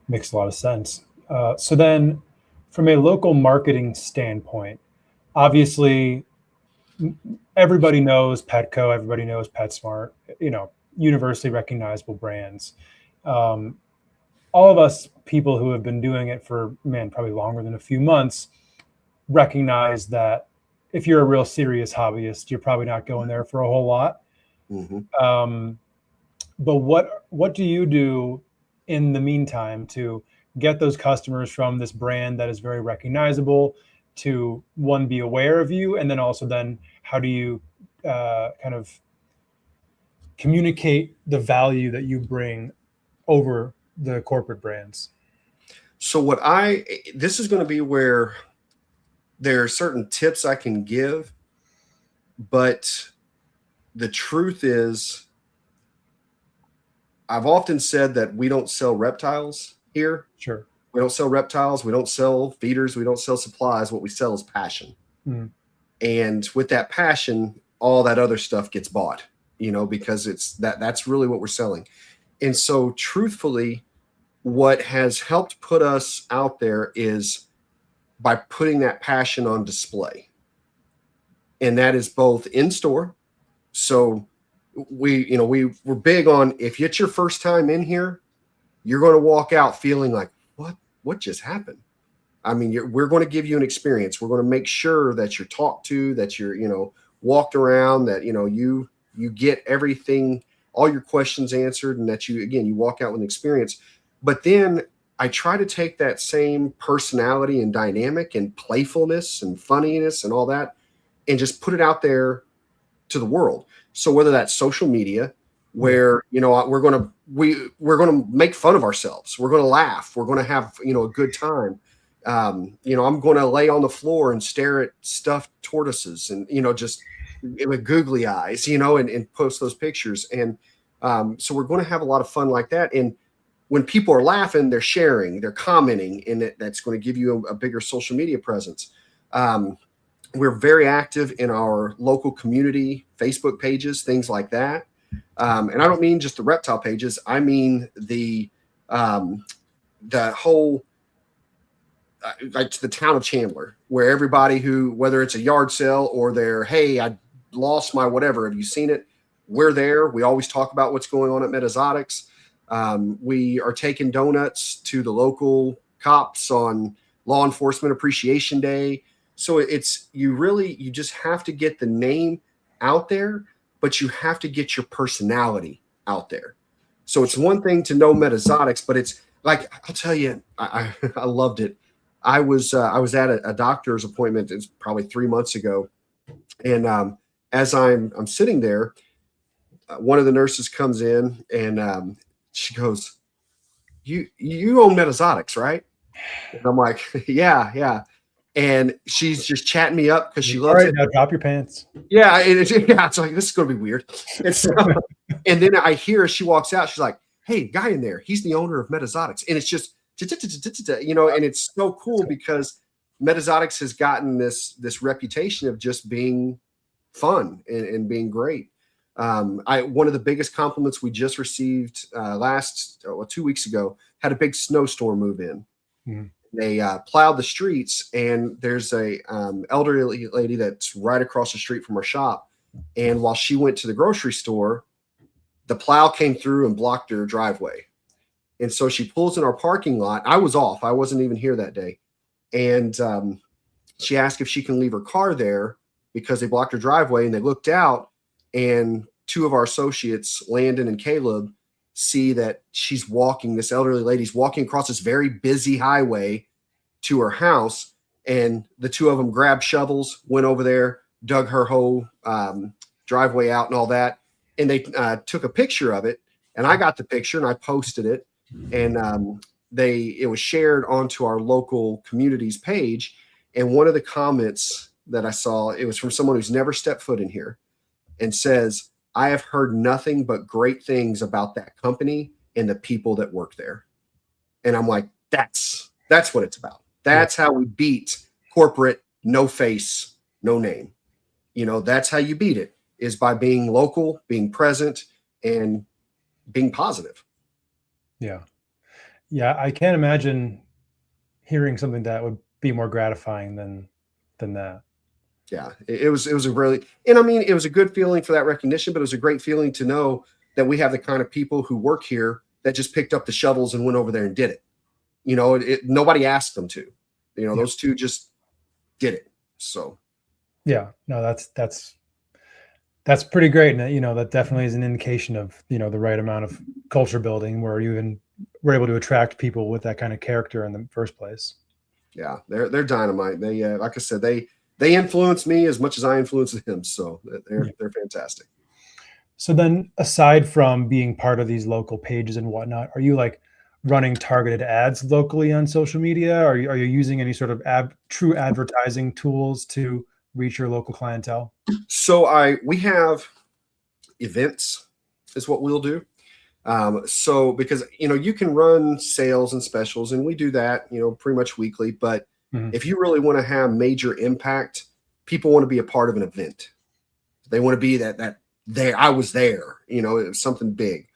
Makes a lot of sense. So then from a local marketing standpoint, obviously everybody knows Petco, everybody knows PetSmart, you know, universally recognizable brands. All of us people who have been doing it for, probably longer than a few months recognize that if you're a real serious hobbyist, you're probably not going there for a whole lot. But what do you do in the meantime to get those customers from this brand that is very recognizable to, one, be aware of you, and then also then how do you kind of communicate the value that you bring over the corporate brands? So this is going to be where there are certain tips I can give, but the truth is, I've often said that we don't sell reptiles here. Sure. We don't sell reptiles. We don't sell feeders. We don't sell supplies. What we sell is passion. And with that passion, all that other stuff gets bought, you know, because that's really what we're selling. And so truthfully, what has helped put us out there is by putting that passion on display. And that is both in store. So we're big on, if it's your first time in here, you're going to walk out feeling like, what just happened? I mean, we're going to give you an experience. We're going to make sure that you're talked to, that you're, walked around, that, you get everything, all your questions answered, and that you walk out with an experience. But then I try to take that same personality and dynamic and playfulness and funniness and all that, and just put it out there to the world. So whether that's social media, where, we're going to make fun of ourselves. We're going to laugh. We're going to have, a good time. I'm going to lay on the floor and stare at stuffed tortoises and, just with googly eyes, and post those pictures. And so we're going to have a lot of fun like that. And when people are laughing, they're sharing, they're commenting, and that's going to give you a bigger social media presence. We're very active in our local community Facebook pages, things like that. And I don't mean just the reptile pages. I mean the whole, like the town of Chandler, where everybody whether it's a yard sale or they're, hey, I lost my whatever, have you seen it? We're there. We always talk about what's going on at MetaXotics. We are taking donuts to the local cops on Law Enforcement Appreciation Day. So you just have to get the name out there, but you have to get your personality out there. So it's one thing to know MetaXotics, but it's like, I'll tell you, I loved it. I was at a doctor's appointment. It's probably 3 months ago. And as I'm sitting there, one of the nurses comes in and she goes, you own MetaXotics, right? And I'm like, yeah. And she's just chatting me up because she loves it. Now drop your pants. Yeah, it's like, this is going to be weird. And then I hear she walks out. She's like, hey, guy in there, he's the owner of MetaXotics. And it's just, and it's so cool because MetaXotics has gotten this reputation of just being fun and being great. One of the biggest compliments we just received 2 weeks ago, had a big snowstorm move in. They plowed the streets, and there's a elderly lady that's right across the street from our shop. And while she went to the grocery store, the plow came through and blocked her driveway. And so she pulls in our parking lot. I was off. I wasn't even here that day. And she asked if she can leave her car there because they blocked her driveway. And they looked out, and two of our associates, Landon and Caleb, see that this elderly lady's walking across this very busy highway to her house. And the two of them grabbed shovels, went over there, dug her whole driveway out and all that. And they took a picture of it. And I got the picture and I posted it. and it was shared onto our local communities page. And one of the comments that I saw, it was from someone who's never stepped foot in here, and says, "I have heard nothing but great things about that company and the people that work there." And I'm like, that's what it's about. That's how we beat corporate, no face, no name. You know, that's how you beat it, is by being local, being present, and being positive. Yeah. Yeah. I can't imagine hearing something that would be more gratifying than that. Yeah, it was a really, and I mean, it was a good feeling for that recognition, but it was a great feeling to know that we have the kind of people who work here that just picked up the shovels and went over there and did it. You know, nobody asked them to. You know, those two just did it. So, yeah, no, that's pretty great, and you know, that definitely is an indication of, you know, the right amount of culture building where you even were able to attract people with that kind of character in the first place. Yeah, they're dynamite. They like I said, they influence me as much as I influence them. So they're fantastic. So then, aside from being part of these local pages and whatnot, are you like running targeted ads locally on social media? Are you using any sort of true advertising tools to reach your local clientele? So we have events is what we'll do. So because, you know, you can run sales and specials, and we do that, you know, pretty much weekly, but if you really want to have major impact, people want to be a part of an event. They want to be that I was there, you know, it was something big.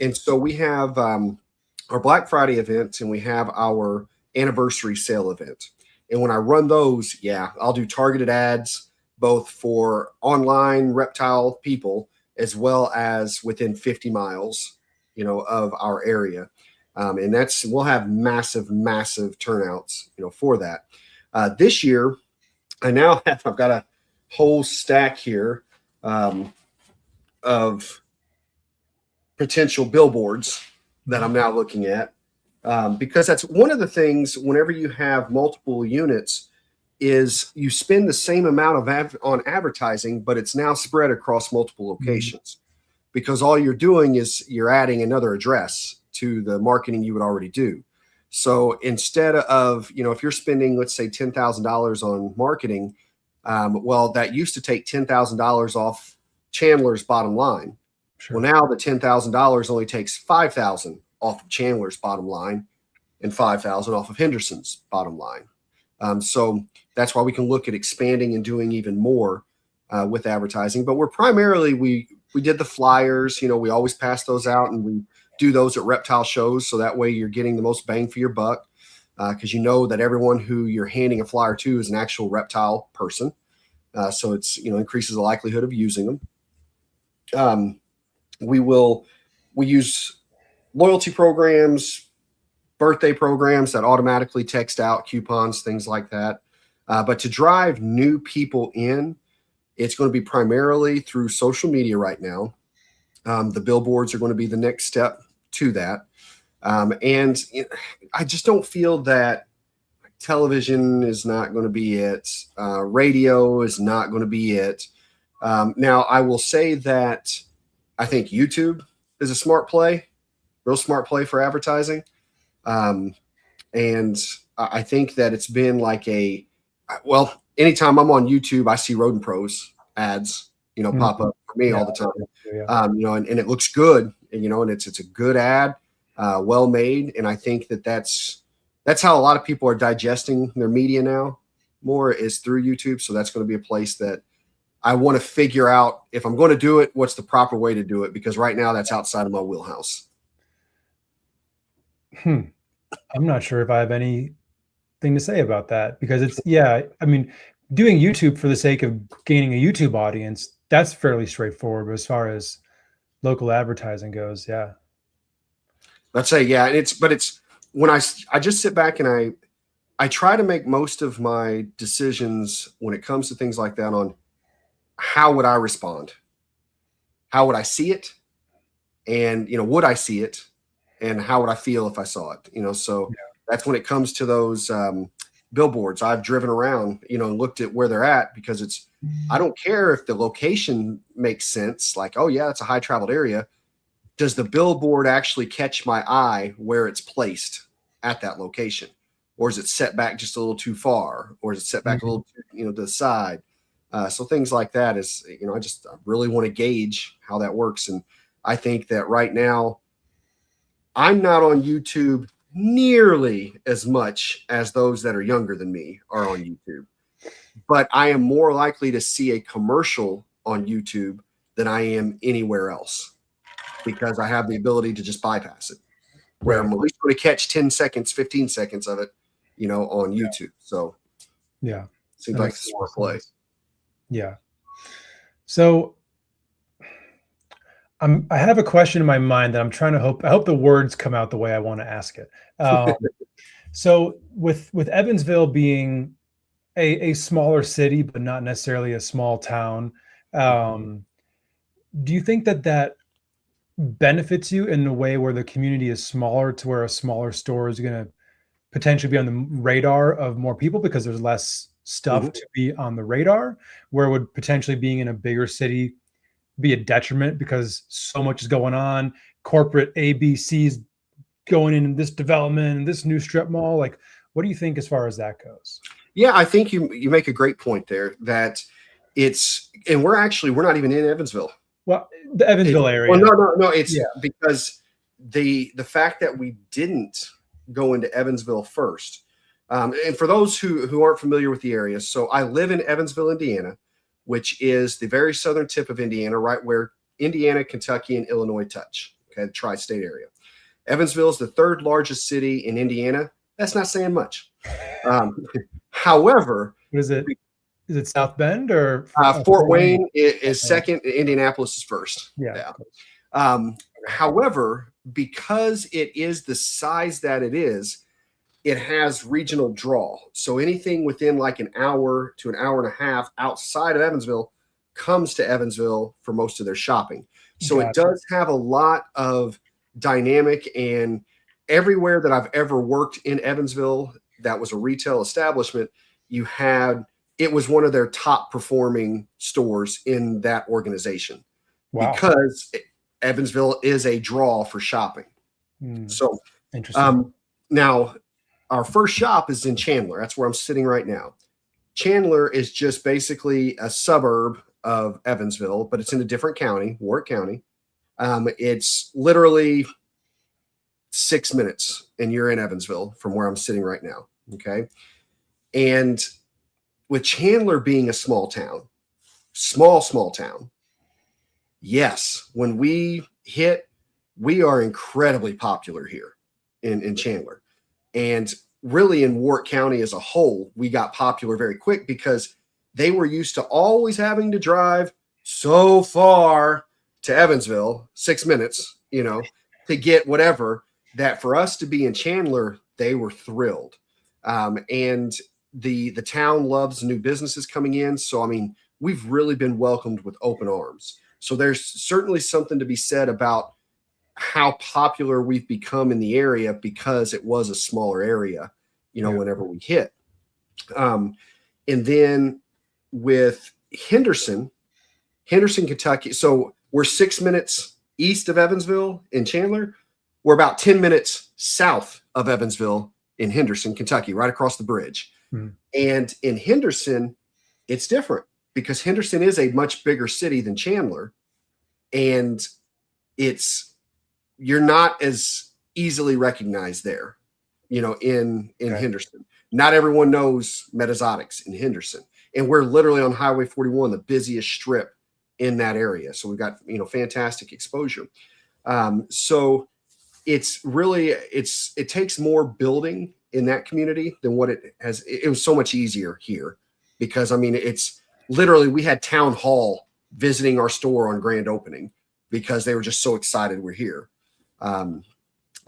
And so we have our Black Friday event, and we have our anniversary sale event. And when I run those, I'll do targeted ads, both for online reptile people as well as within 50 miles, you know, of our area. And we'll have massive turnouts, you know, for that. This year, I've got a whole stack here of potential billboards that I'm now looking at, because that's one of the things whenever you have multiple units is you spend the same amount on advertising, but it's now spread across multiple locations, because all you're doing is you're adding another address to the marketing you would already do. So instead of, you know, if you're spending, let's say $10,000 on marketing, well, that used to take $10,000 off Chandler's bottom line. Sure. Well, now the $10,000 only takes $5,000 off of Chandler's bottom line and $5,000 off of Henderson's bottom line. So that's why we can look at expanding and doing even more with advertising. But we're primarily, we did the flyers, you know, we always pass those out, and we do those at reptile shows. So that way you're getting the most bang for your buck, because you know that everyone who you're handing a flyer to is an actual reptile person. So it's, you know, increases the likelihood of using them. We use loyalty programs, birthday programs that automatically text out coupons, things like that. But to drive new people in, it's going to be primarily through social media right now. The billboards are going to be the next step to that. And I just don't feel that television is not going to be it. Radio is not going to be it. Now, I will say that I think YouTube is a smart play, real smart play for advertising. And I think that it's been like anytime I'm on YouTube, I see Rodent Pros ads, you know, pop up for me all the time. You know, and it looks good, and, you know, and it's a good ad, well made. And I think that's how a lot of people are digesting their media now, more is through YouTube. So that's going to be a place that I want to figure out, if I'm going to do it, what's the proper way to do it, because right now that's outside of my wheelhouse. I'm not sure if I have anything to say about that, because it's, I mean, doing YouTube for the sake of gaining a YouTube audience, that's fairly straightforward. But as far as local advertising goes, Let's say, it's when I just sit back and I try to make most of my decisions when it comes to things like that on how would I respond? How would I see it? And, you know, would I see it? And how would I feel if I saw it? You know, so that's when it comes to those billboards. I've driven around, you know, and looked at where they're at, because I don't care if the location makes sense. Like, oh yeah, it's a high traveled area. does the billboard actually catch my eye where it's placed at that location? Or is it set back just a little too far? Or is it set back a little, to the side? So things like that is, I really want to gauge how that works. And I think that right now, I'm not on YouTube nearly as much as those that are younger than me are on YouTube. But I am more likely to see a commercial on YouTube than I am anywhere else, because I have the ability to just bypass it. Where I'm at least going to catch 10 seconds, 15 seconds of it, on YouTube. So yeah, seems like a smart play. Yeah. So I have a question in my mind that I'm trying to I hope the words come out the way I want to ask it. So with Evansville being a smaller city, but not necessarily a small town, do you think that benefits you in a way where the community is smaller, to where a smaller store is going to potentially be on the radar of more people because there's less stuff to be on the radar, where would potentially being in a bigger city be a detriment because so much is going on, corporate ABCs going in this development and this new strip mall? Like, what do you think as far as that goes? Yeah, I think you make a great point there, that and we're not even in Evansville. Well, the Evansville area. Well, no, it's because the fact that we didn't go into Evansville first. And for those who aren't familiar with the area, so I live in Evansville, Indiana, which is the very southern tip of Indiana, right where Indiana, Kentucky, and Illinois touch. Okay, the tri-state area. Evansville is the third largest city in Indiana. That's not saying much. However, what is it? Is it South Bend or Fort Wayne is second? Indianapolis is first. Yeah. However, because it is the size that it is, it has regional draw. So anything within like an hour to an hour and a half outside of Evansville comes to Evansville for most of their shopping. So it does have a lot of dynamic, and everywhere that I've ever worked in Evansville that was a retail establishment, it was one of their top performing stores in that organization. Wow. Because Evansville is a draw for shopping. So interesting. Now our first shop is in Chandler. That's where I'm sitting right now. Chandler is just basically a suburb of Evansville, but it's in a different county, Warwick County. It's literally 6 minutes and you're in Evansville from where I'm sitting right now. Okay. And with Chandler being a small town, small town, yes, when we are incredibly popular here in Chandler. And really in Warwick County as a whole, we got popular very quick because they were used to always having to drive so far to Evansville, 6 minutes, to get whatever, that for us to be in Chandler, they were thrilled. And the town loves new businesses coming in. So, I mean, we've really been welcomed with open arms. So there's certainly something to be said about how popular we've become in the area because it was a smaller area, whenever we hit. And then with Henderson, Kentucky. So we're 6 minutes east of Evansville in Chandler. We're about 10 minutes south of Evansville in Henderson, Kentucky, right across the bridge. And in Henderson, it's different because Henderson is a much bigger city than Chandler. And you're not as easily recognized there, in Henderson. Not everyone knows Metazotics in Henderson. And we're literally on Highway 41, the busiest strip in that area. So we've got, fantastic exposure. So it's really, it takes more building in that community than what it has. It was so much easier here because, I mean, it's literally, we had town hall visiting our store on grand opening because they were just so excited we're here.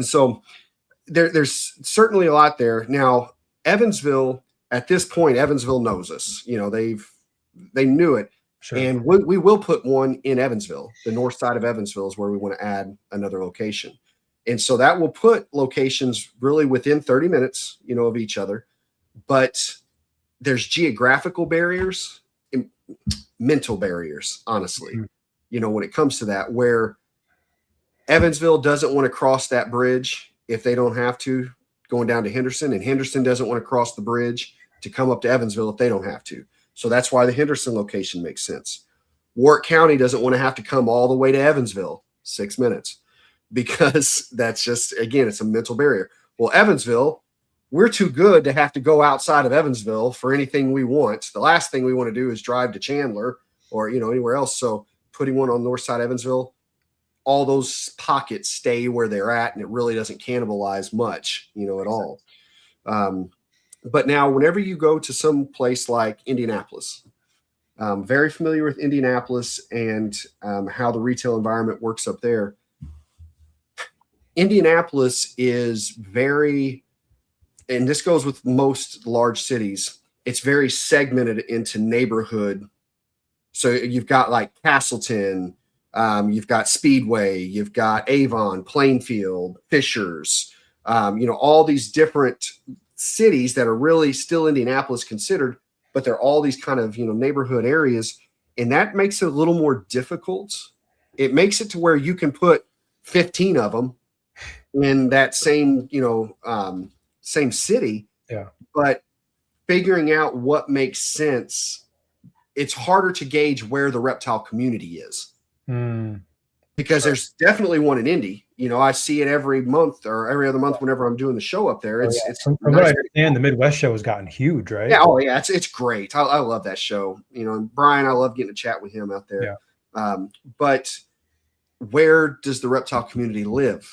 So there's certainly a lot there. Now, Evansville, at this point, Evansville knows us. They knew it. Sure. And we will put one in Evansville. The north side of Evansville is where we want to add another location. And so that will put locations really within 30 minutes, of each other. But there's geographical barriers and mental barriers, honestly, when it comes to that, where Evansville doesn't want to cross that bridge if they don't have to, going down to Henderson, and Henderson doesn't want to cross the bridge to come up to Evansville if they don't have to. So that's why the Henderson location makes sense. Warwick County doesn't want to have to come all the way to Evansville, 6 minutes, because that's just, again, it's a mental barrier. Well, Evansville, we're too good to have to go outside of Evansville for anything we want. The last thing we want to do is drive to Chandler or, anywhere else. So putting one on the north side of Evansville, all those pockets stay where they're at, and it really doesn't cannibalize much, at all. But now whenever you go to some place like Indianapolis, very familiar with Indianapolis and how the retail environment works up there. Indianapolis is very, and this goes with most large cities, it's very segmented into neighborhood. So you've got like Castleton, you've got Speedway, you've got Avon, Plainfield, Fishers, all these different cities that are really still Indianapolis considered, but they're all these kind of, neighborhood areas. And that makes it a little more difficult. It makes it to where you can put 15 of them in that same, same city. Yeah. But figuring out what makes sense, it's harder to gauge where the reptile community is. Because there's definitely one in Indy. I see it every month or every other month whenever I'm doing the show up there. It's from what I understand, the Midwest show has gotten huge, right? Yeah. Oh, yeah. It's great. I love that show. And Brian, I love getting to chat with him out there. Yeah. But where does the reptile community live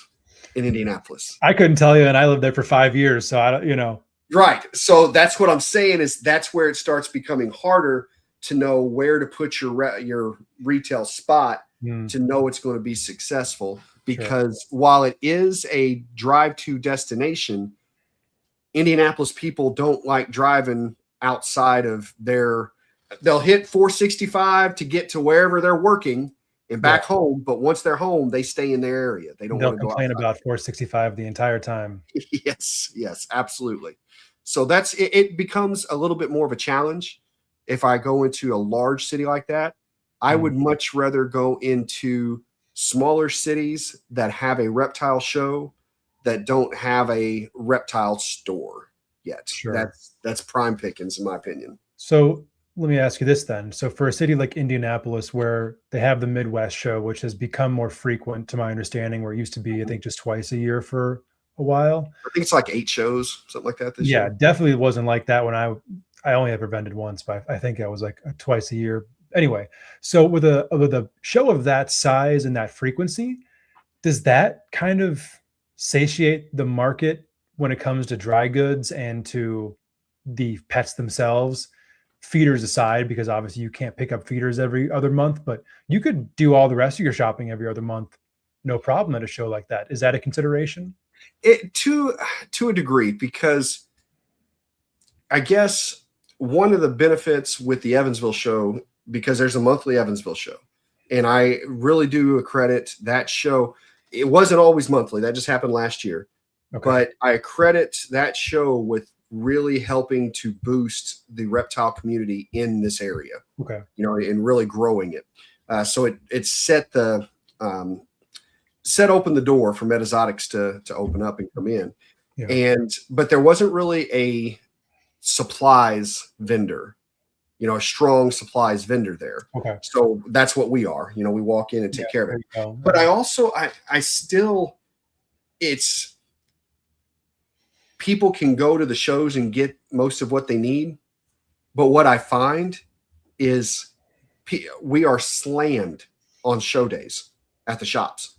in Indianapolis? I couldn't tell you, and I lived there for 5 years, so I don't. Right. So that's what I'm saying is that's where it starts becoming harder to know where to put your retail spot to know it's going to be successful. Because while it is a drive-to destination, Indianapolis people don't like driving outside of they'll hit 465 to get to wherever they're working and back home. But once they're home, they stay in their area. They'll complain about 465 the entire time. Yes, absolutely. So it becomes a little bit more of a challenge. If I go into a large city like that, I would much rather go into smaller cities that have a reptile show that don't have a reptile store yet. Sure. That's prime pickings in my opinion. So let me ask you this then. So for a city like Indianapolis, where they have the Midwest show, which has become more frequent to my understanding, where it used to be, I think, just twice a year for a while. I think it's like 8 shows, something like that this year. Yeah, definitely wasn't like that when I only ever vended once, but I think I was like twice a year. Anyway, so with a show of that size and that frequency, does that kind of satiate the market when it comes to dry goods and to the pets themselves, feeders aside, because obviously you can't pick up feeders every other month, but you could do all the rest of your shopping every other month, no problem at a show like that. Is that a consideration? To a degree, because I guess one of the benefits with the Evansville show, because there's a monthly Evansville show, and I really do accredit that show. It wasn't always monthly. That just happened last year. Okay. But I accredit that show with really helping to boost the reptile community in this area. Okay. And really growing it. So it set open the door for Metazotics to open up and come in. Yeah. But there wasn't really a supplies vendor, a strong supplies vendor there. Okay. So that's what we are. We walk in and take care of it. But I still, it's, people can go to the shows and get most of what they need. But what I find is we are slammed on show days at the shops.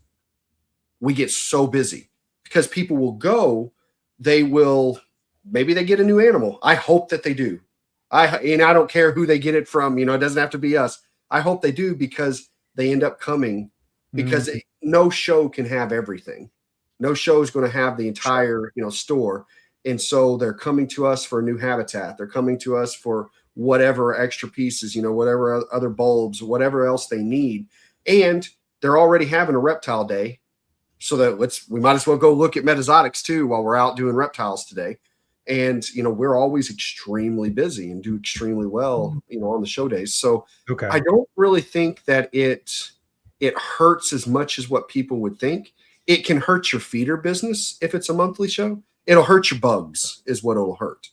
We get so busy because people will go, maybe they get a new animal. I hope that they do. I don't care who they get it from. It doesn't have to be us. I hope they do because they end up coming because no show can have everything. No show is going to have the entire, store. And so they're coming to us for a new habitat. They're coming to us for whatever extra pieces, whatever other bulbs, whatever else they need. And they're already having a reptile day. So that we might as well go look at Metazotics too while we're out doing reptiles today. And, we're always extremely busy and do extremely well, on the show days. So I don't really think that it hurts as much as what people would think. It can hurt your feeder business if it's a monthly show. It'll hurt your bugs is what it'll hurt,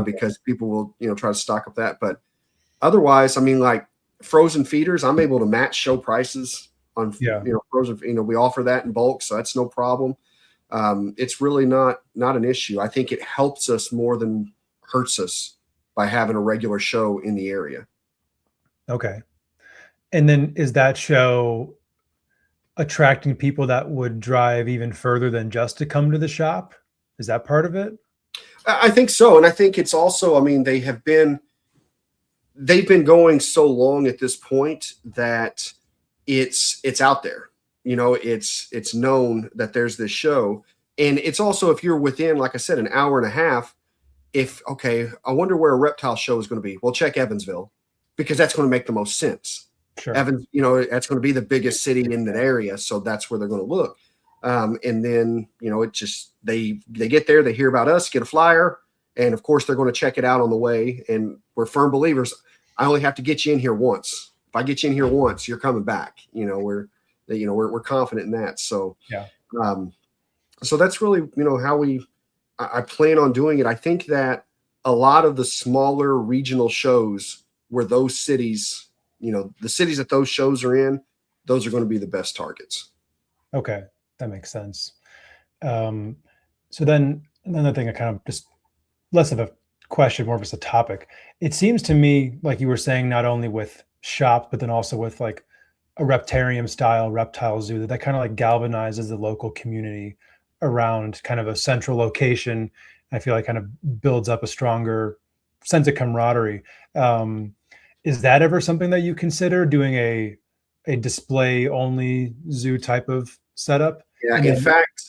because people will, try to stock up that. But otherwise, I mean, like frozen feeders, I'm able to match show prices on, frozen. We offer that in bulk, so that's no problem. It's really not an issue. I think it helps us more than hurts us by having a regular show in the area. Okay. And then is that show attracting people that would drive even further than just to come to the shop? Is that part of it? I think so. And I think it's also, I mean, they've been going so long at this point that it's out there. It's known that there's this show. And it's also, if you're within, like I said, an hour and a half, I wonder where a reptile show is going to be. Well, check Evansville, because that's going to make the most sense. Sure. Evans, that's going to be the biggest city in that area. So that's where they're going to look. And then, it just, they get there, they hear about us, get a flyer. And of course they're going to check it out on the way. And we're firm believers. I only have to get you in here once. If I get you in here once, you're coming back. We're confident in that. So, yeah. So that's really, how I plan on doing it. I think that a lot of the smaller regional shows where those cities, the cities that those shows are in, those are going to be the best targets. Okay. That makes sense. So then another thing, I kind of just less of a question, more of just a topic. It seems to me, like you were saying, not only with shops, but then also with like a reptarium style reptile zoo, that kind of like galvanizes the local community around kind of a central location. I feel like kind of builds up a stronger sense of camaraderie. Is that ever something that you consider doing a display only zoo type of setup? Yeah, in fact,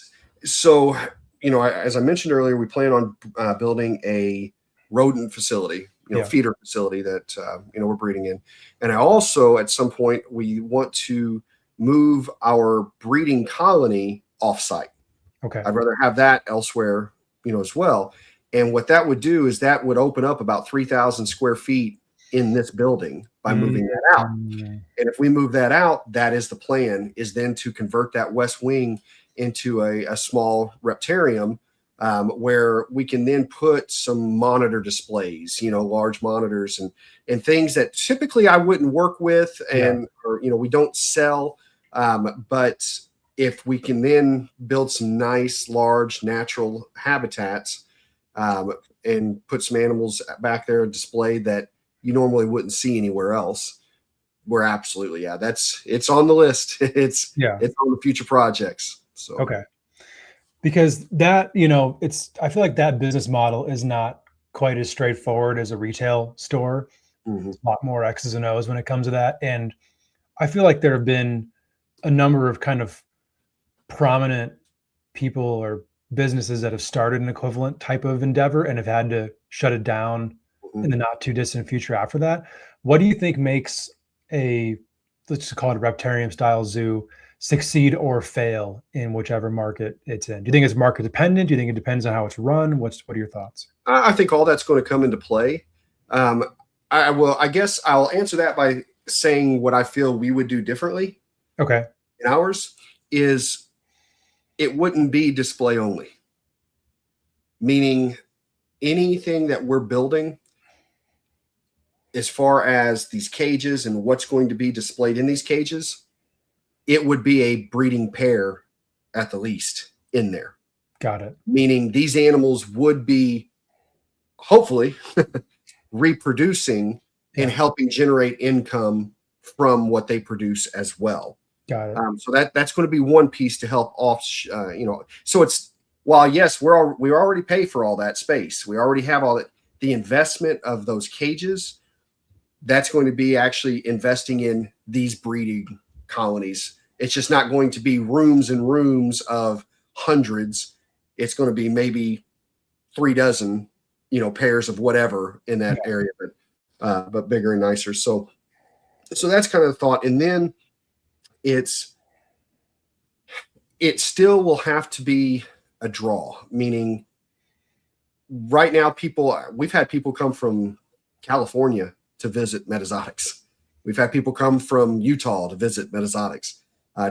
so, as I mentioned earlier, we plan on building a rodent facility, feeder facility that, we're breeding in. And I also, at some point, we want to move our breeding colony offsite. Okay. I'd rather have that elsewhere, as well. And what that would do is that would open up about 3,000 square feet in this building by moving that out. And if we move that out, that is the plan, is then to convert that west wing into a small reptarium, where we can then put some monitor displays, large monitors and things that typically I wouldn't work with or we don't sell. But if we can then build some nice, large, natural habitats, and put some animals back there displayed that you normally wouldn't see anywhere else, we're absolutely, it's on the list. It's on the future projects. So okay, because that I feel like that business model is not quite as straightforward as a retail store. Mm-hmm. It's a lot more X's and O's when it comes to that, and I feel like there have been a number of kind of prominent people or businesses that have started an equivalent type of endeavor and have had to shut it down in the not too distant future after that. What do you think makes let's just call it a reptarium style zoo succeed or fail in whichever market it's in? Do you think it's market dependent? Do you think it depends on how it's run? What are your thoughts? I think all that's going to come into play. I guess I'll answer that by saying what I feel we would do differently. Okay. In ours is it wouldn't be display only, meaning anything that we're building as far as these cages and what's going to be displayed in these cages, it would be a breeding pair at the least in there. Got it. Meaning these animals would be hopefully reproducing and helping generate income from what they produce as well. Got it. So that's going to be one piece to help off, so it's, while yes, we already pay for all that space. We already have all that, the investment of those cages, that's going to be actually investing in these breeding colonies. It's just not going to be rooms and rooms of hundreds. It's going to be maybe 3 dozen, pairs of whatever in that area, but bigger and nicer. So that's kind of the thought. And then it still will have to be a draw, meaning right now we've had people come from California to visit Metazotics, We've had people come from Utah to visit Metazotics,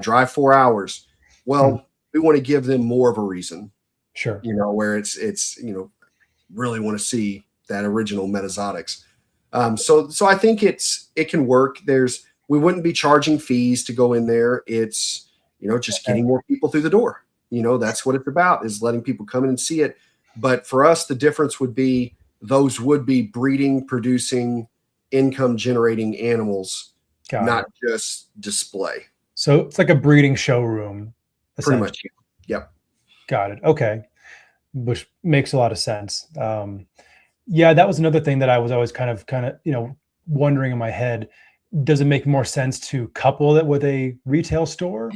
drive 4 hours. Well, we want to give them more of a reason, sure, where it's really want to see that original Metazotics. So I think it can work. We wouldn't be charging fees to go in there. It's, just getting more people through the door. That's what it's about, is letting people come in and see it. But for us, the difference would be those would be breeding, producing, income generating animals, not just display. So it's like a breeding showroom. Pretty much. Yep. Got it. Okay. Which makes a lot of sense. Yeah, that was another thing that I was always kind of, wondering in my head. Does it make more sense to couple it with a retail store,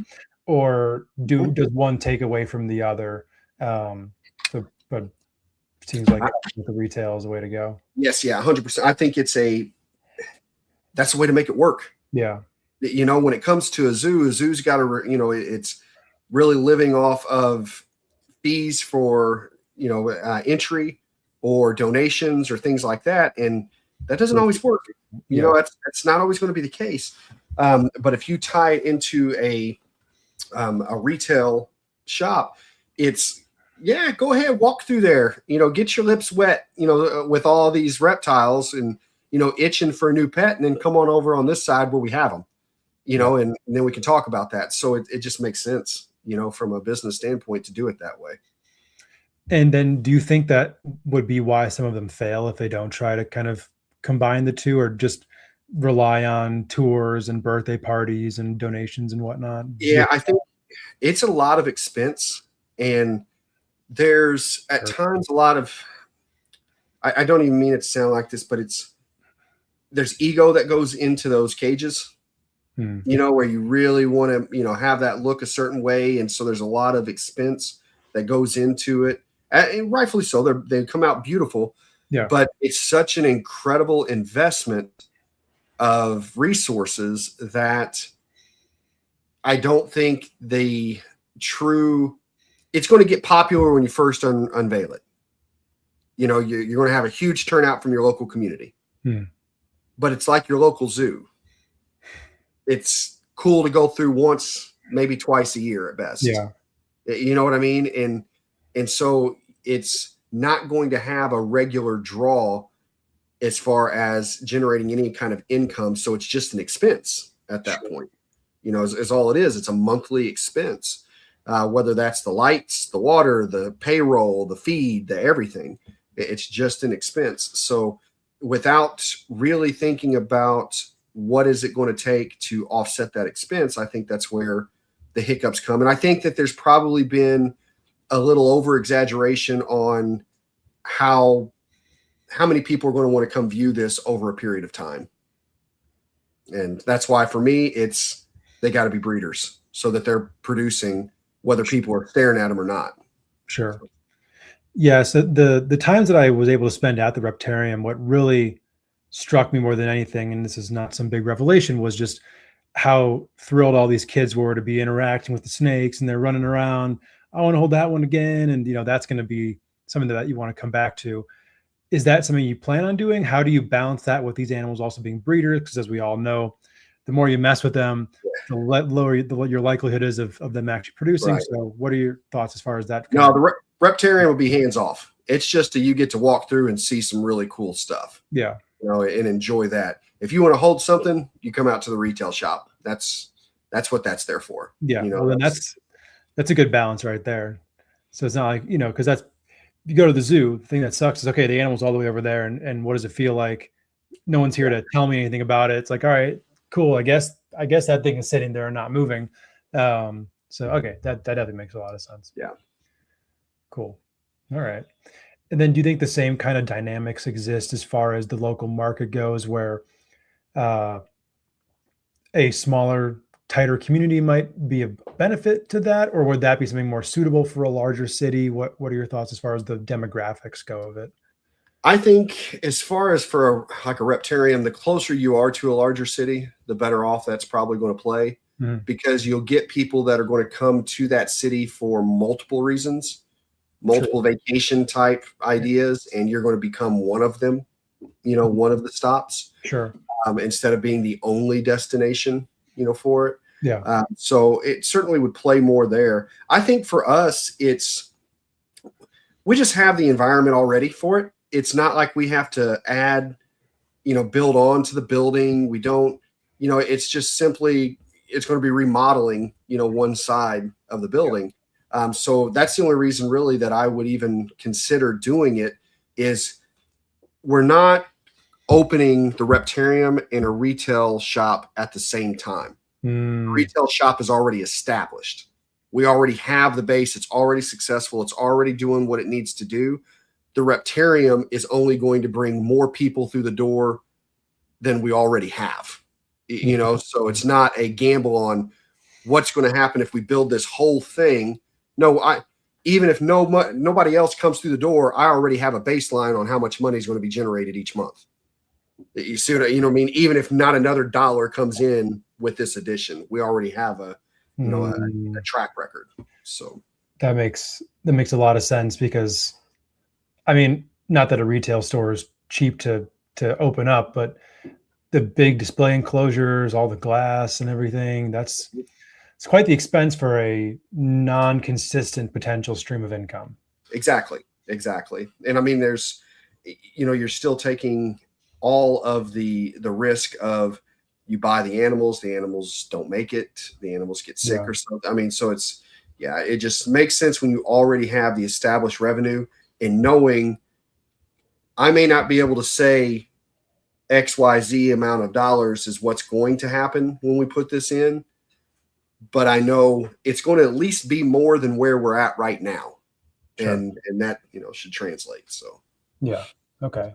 or does one take away from the other? But it seems like the retail is the way to go. Yes. Yeah. 100%. I think that's the way to make it work. Yeah. When it comes to a zoo's got to, it's really living off of fees for, entry or donations or things like that. And that doesn't always work. That's not always going to be the case. But if you tie it into a retail shop, go ahead, walk through there, get your lips wet, with all these reptiles and, itching for a new pet, and then come on over on this side where we have them, and then we can talk about that. So it just makes sense, from a business standpoint, to do it that way. And then do you think that would be why some of them fail, if they don't try to kind of combine the two, or just rely on tours and birthday parties and donations and whatnot? Yeah, I think it's a lot of expense, and there's at times a lot of, I don't even mean it to sound like this, but there's ego that goes into those cages, where you really want to, have that look a certain way. And so there's a lot of expense that goes into it. And rightfully so. They come out beautiful, but it's such an incredible investment of resources that I don't think it's going to get popular when you first unveil it. You're going to have a huge turnout from your local community, but it's like your local zoo. It's cool to go through once, maybe twice a year at best. Yeah. You know what I mean? And so it's not going to have a regular draw as far as generating any kind of income. So it's just an expense at that point, is all it is. It's a monthly expense, whether that's the lights, the water, the payroll, the feed, the everything. It's just an expense. So without really thinking about what is it going to take to offset that expense, I think that's where the hiccups come. And I think that there's probably been a little over exaggeration on how many people are going to want to come view this over a period of time. And that's why, for me, they got to be breeders, so that they're producing, whether people are staring at them or not. Sure. Yeah. So the times that I was able to spend at the Reptarium, what really struck me more than anything, and this is not some big revelation, was just how thrilled all these kids were to be interacting with the snakes, and they're running around. I want to hold that one again. And, that's going to be something that you want to come back to. Is that something you plan on doing? How do you balance that with these animals also being breeders? Because as we all know, the more you mess with them, the lower your likelihood is of them actually producing. Right. So what are your thoughts as far as that? No, the Reptarium will be hands off. It's just you get to walk through and see some really cool stuff. Yeah. And enjoy that. If you want to hold something, you come out to the retail shop. That's what that's there for. Yeah. Well, then that's a good balance right there. So it's not like, because that's, if you go to the zoo, the thing that sucks is, okay, the animal's all the way over there. And what does it feel like? No one's here to tell me anything about it. It's like, all right, cool. I guess that thing is sitting there and not moving. So, okay. That definitely makes a lot of sense. Yeah. Cool. All right. And then do you think the same kind of dynamics exist as far as the local market goes, where a smaller, tighter community might be a benefit to that, or would that be something more suitable for a larger city? What are your thoughts as far as the demographics go of it? I think as far as for a Reptarium, the closer you are to a larger city, the better off that's probably going to play, because you'll get people that are going to come to that city for multiple reasons, multiple vacation type ideas, and you're going to become one of them, one of the stops. Sure. instead of being the only destination, for it. Yeah. So it certainly would play more there. I think for us, we just have the environment already for it. It's not like we have to add, build on to the building. We don't, it's just simply, it's going to be remodeling, one side of the building. So that's the only reason really that I would even consider doing it is we're not opening the Reptarium and a retail shop at the same time. The retail shop is already established. We already have the base. It's already successful. It's already doing what it needs to do. The Reptarium is only going to bring more people through the door than we already have, so it's not a gamble on what's going to happen if we build this whole thing. No, even if nobody else comes through the door, I already have a baseline on how much money is going to be generated each month. You see what I mean? Even if not another dollar comes in with this addition, we already have a track record. So that makes a lot of sense because, I mean, not that a retail store is cheap to open up, but the big display enclosures, all the glass and everything, it's quite the expense for a non-consistent potential stream of income. Exactly. And I mean, there's, you're still taking all of the risk of you buy the animals don't make it, the animals get sick or something. I mean, so it just makes sense when you already have the established revenue and knowing I may not be able to say XYZ amount of dollars is what's going to happen when we put this in, but I know it's going to at least be more than where we're at right now. Sure. And that, should translate. So, yeah. Okay.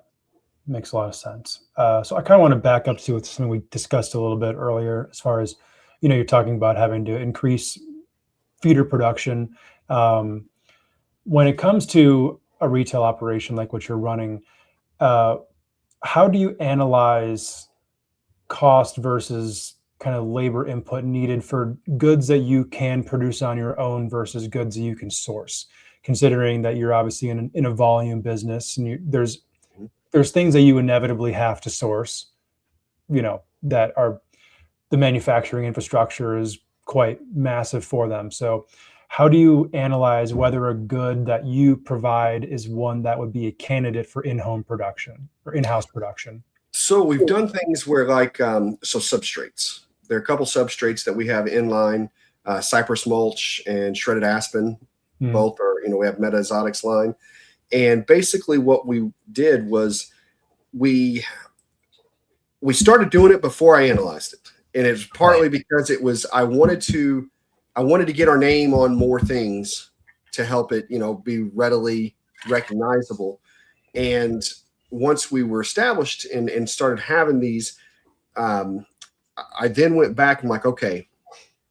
Makes a lot of sense. So I kind of want to back up to something we discussed a little bit earlier, as far as, you're talking about having to increase feeder production. When it comes to a retail operation like what you're running, how do you analyze cost versus kind of labor input needed for goods that you can produce on your own versus goods that you can source, considering that you're obviously in a volume business and there's things that you inevitably have to source, that are the manufacturing infrastructure is quite massive for them. So how do you analyze whether a good that you provide is one that would be a candidate for in-home production or in-house production? So we've done things where substrates. There are a couple substrates that we have in line, cypress mulch and shredded aspen. Both are, we have Meta Exotics line. And basically what we did was we started doing it before I analyzed it. And it's partly because I wanted to get our name on more things to help it, be readily recognizable. And once we were established and started having these, I then went back and okay,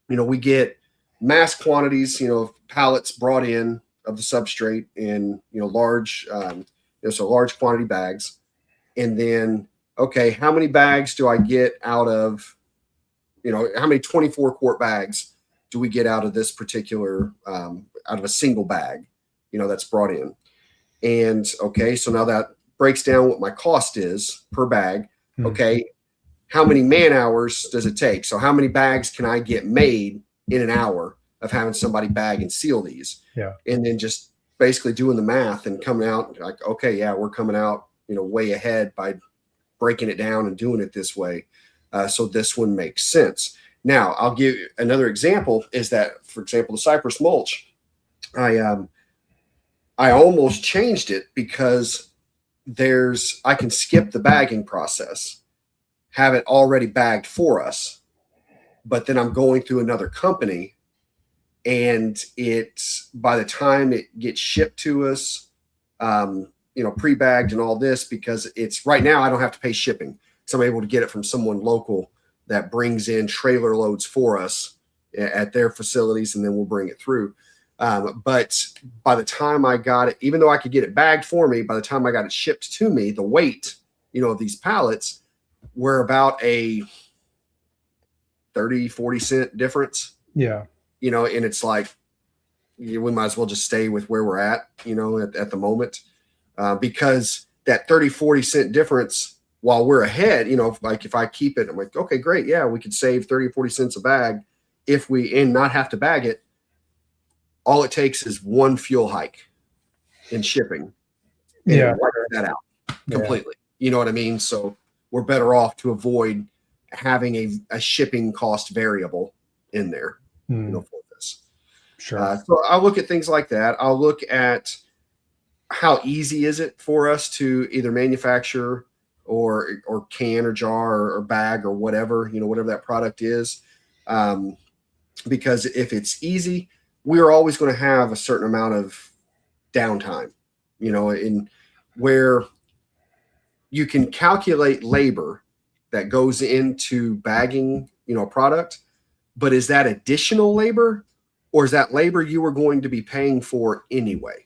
we get mass quantities, pallets brought in of the substrate in, large, so large quantity bags. And then, okay, how many bags do I get out of, how many 24 quart bags do we get out of this particular, out of a single bag, that's brought in? And okay, so now that breaks down what my cost is per bag. Okay, how many man hours does it take? So how many bags can I get made in an hour of having somebody bag and seal these? Yeah. And then just basically doing the math and coming out okay, yeah, we're coming out, way ahead by breaking it down and doing it this way. So this one makes sense. Now I'll give you another example is that, for example, the cypress mulch, I almost changed it because I can skip the bagging process, have it already bagged for us, but then I'm going through another company and by the time it gets shipped to us, pre-bagged and all this, because it's right now I don't have to pay shipping. So I'm able to get it from someone local that brings in trailer loads for us at their facilities, and then we'll bring it through. But by the time I got it, even though I could get it bagged for me, by the time I got it shipped to me, the weight, of these pallets were about a 30-40 cent difference. Yeah. And it's we might as well just stay with where we're at, at the moment, because that 30-40 cent difference while we're ahead, you know, like if I keep it, I'm like, okay, great. Yeah, we could save 30 or 40 cents a bag if we, and not have to bag it. All it takes is one fuel hike in shipping. And it wipes that out completely. You know what I mean? So we're better off to avoid having a shipping cost variable in there, you know, for this. Sure. So I'll look at things like that. I'll look at how easy is it for us to either manufacture or can or jar or bag or whatever, you know, whatever that product is. Because if it's easy, we're always going to have a certain amount of downtime, you know, in where you can calculate labor that goes into bagging, you know, a product, but is that additional labor or is that labor you were going to be paying for anyway?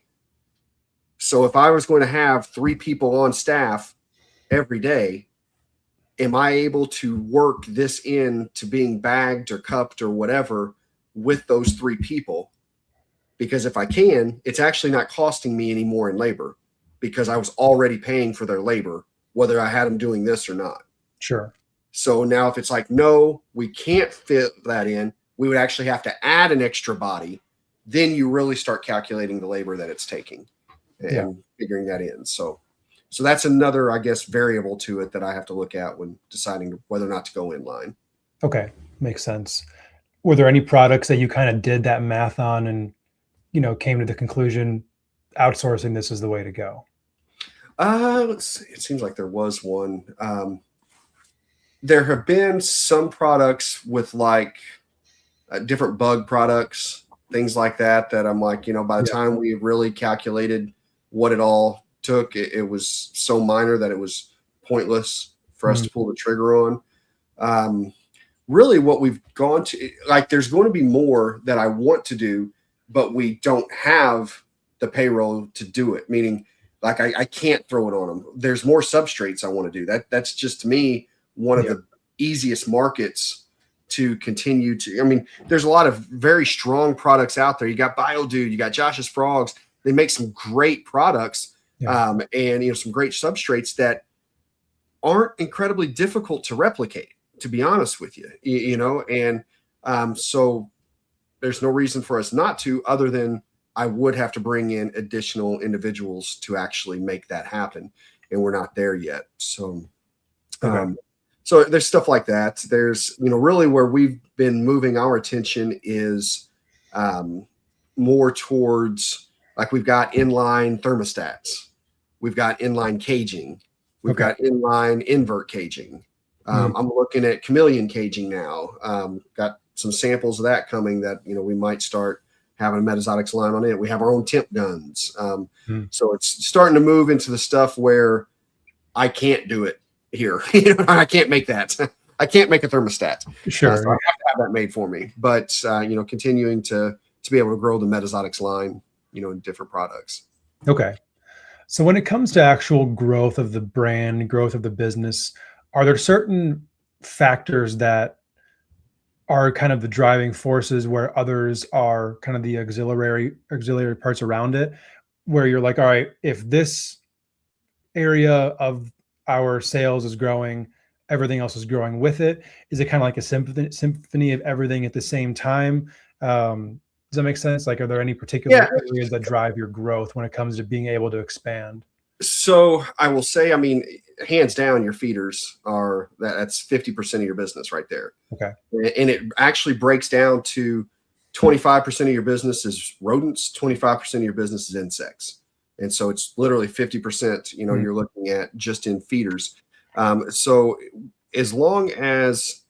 So if I was going to have 3 people on staff every day, am I able to work this in to being bagged or cupped or whatever with those 3 people? Because if I can, it's actually not costing me any more in labor because I was already paying for their labor, whether I had them doing this or not. Sure. So now if it's like, no, we can't fit that in, we would actually have to add an extra body. Then you really start calculating the labor that it's taking and figuring that in. So that's another, I guess, variable to it that I have to look at when deciding whether or not to go in line. Okay. Makes sense. Were there any products that you kind of did that math on and, you know, came to the conclusion outsourcing this is the way to go? Let's see. It seems like there was one. There have been some products with like different bug products, things like that, that I'm like, you know, by the time we really calculated what it all took, it was so minor that it was pointless for us to pull the trigger on. Really what we've gone to, like, there's going to be more that I want to do, but we don't have the payroll to do it. Meaning, like, I can't throw it on them. There's more substrates I want to do. That's just, to me, one of the easiest markets to continue to. I mean, there's a lot of very strong products out there. You got BioDude, you got Josh's Frogs. They make some great products, and, you know, some great substrates that aren't incredibly difficult to replicate, to be honest with you, you know, and so there's no reason for us not to, other than I would have to bring in additional individuals to actually make that happen. And we're not there yet. So, so there's stuff like that. There's, you know, really where we've been moving our attention is more towards, like, we've got inline thermostats. We've got inline caging. We've got inline invert caging. I'm looking at chameleon caging now. Got some samples of that coming that, you know, we might start having a Metazotics line on it. We have our own temp guns. So it's starting to move into the stuff where I can't do it here. You know, I can't make that. I can't make a thermostat. Sure. So I have to have that made for me. But, you know, continuing to be able to grow the Metazotics line, you know, in different products. Okay. So when it comes to actual growth of the brand, growth of the business, are there certain factors that are kind of the driving forces where others are kind of the auxiliary parts around it, where you're like, all right, if this area of our sales is growing, everything else is growing with it? Is it kind of like a symphony of everything at the same time? Does that make sense? Like, are there any particular areas that drive your growth when it comes to being able to expand? So I will say, I mean, hands down, your feeders are, that's 50% of your business right there. Okay. And it actually breaks down to 25% of your business is rodents, 25% of your business is insects. And so it's literally 50%, you know, you're looking at just in feeders. So as long as,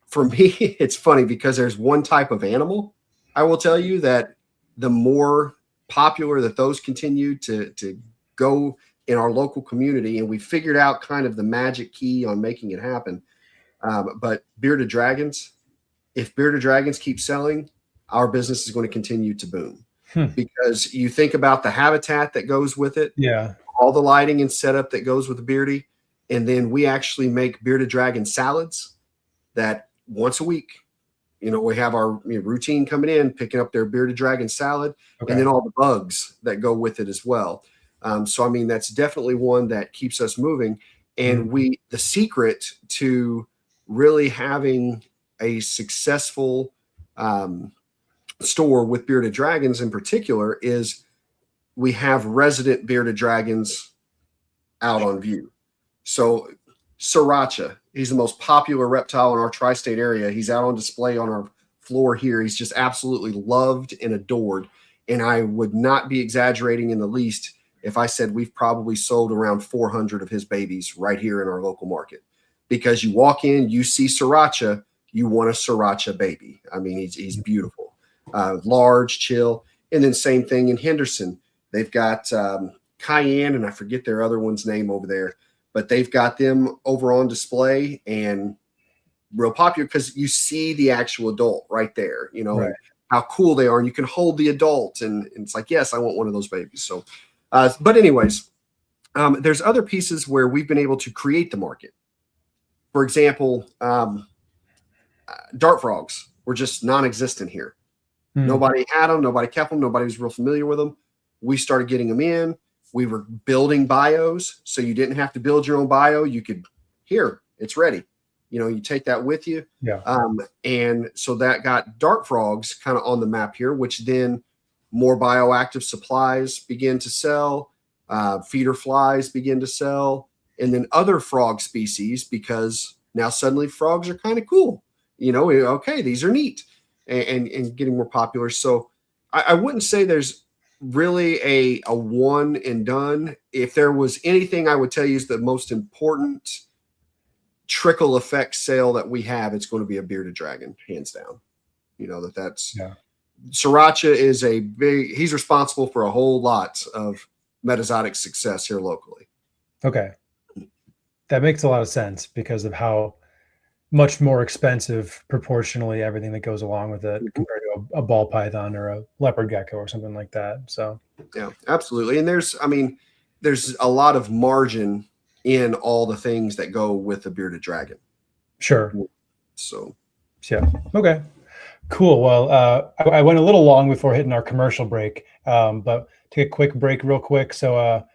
for me, it's funny because there's one type of animal, I will tell you, that the more popular that those continue to go in our local community, and we figured out kind of the magic key on making it happen. But bearded dragons, if bearded dragons keep selling, our business is going to continue to boom. Because you think about the habitat that goes with it, all the lighting and setup that goes with the beardy, and then we actually make bearded dragon salads that once a week, you know, we have our routine coming in, picking up their bearded dragon salad, and then all the bugs that go with it as well. So, I mean, that's definitely one that keeps us moving. And the secret to really having a successful store with bearded dragons in particular is we have resident bearded dragons out on view. So Sriracha, he's the most popular reptile in our tri-state area. He's out on display on our floor here. He's just absolutely loved and adored. And I would not be exaggerating in the least if I said we've probably sold around 400 of his babies right here in our local market. Because you walk in, you see Sriracha, you want a Sriracha baby. I mean, he's beautiful, large, chill. And then same thing in Henderson. They've got Cayenne, and I forget their other one's name over there, but they've got them over on display and real popular because you see the actual adult right there, you know, right. How cool they are. And you can hold the adult and it's like, yes, I want one of those babies. So, but anyways, there's other pieces where we've been able to create the market. For example, dart frogs were just non-existent here. Nobody had them. Nobody kept them. Nobody was real familiar with them. We started getting them in. We were building bios, so you didn't have to build your own bio. You could, here, it's ready. You know, you take that with you. Yeah. And so that got dart frogs kind of on the map here, which then more bioactive supplies begin to sell. Feeder flies begin to sell. And then other frog species, because now suddenly frogs are kind of cool. You know, okay, these are neat and getting more popular. So I wouldn't say there's really a one and done. If there was anything I would tell you is the most important trickle effect sale that we have, it's going to be a bearded dragon, hands down. You know, that's Sriracha is a big, he's responsible for a whole lot of metazotic success here locally. Okay. That makes a lot of sense because of how much more expensive proportionally everything that goes along with it compared to a ball python or a leopard gecko or something like that. So yeah, absolutely. And there's a lot of margin in all the things that go with a bearded dragon. Sure. So yeah. Okay, cool. Well, I went a little long before hitting our commercial break, but take a quick break real quick. So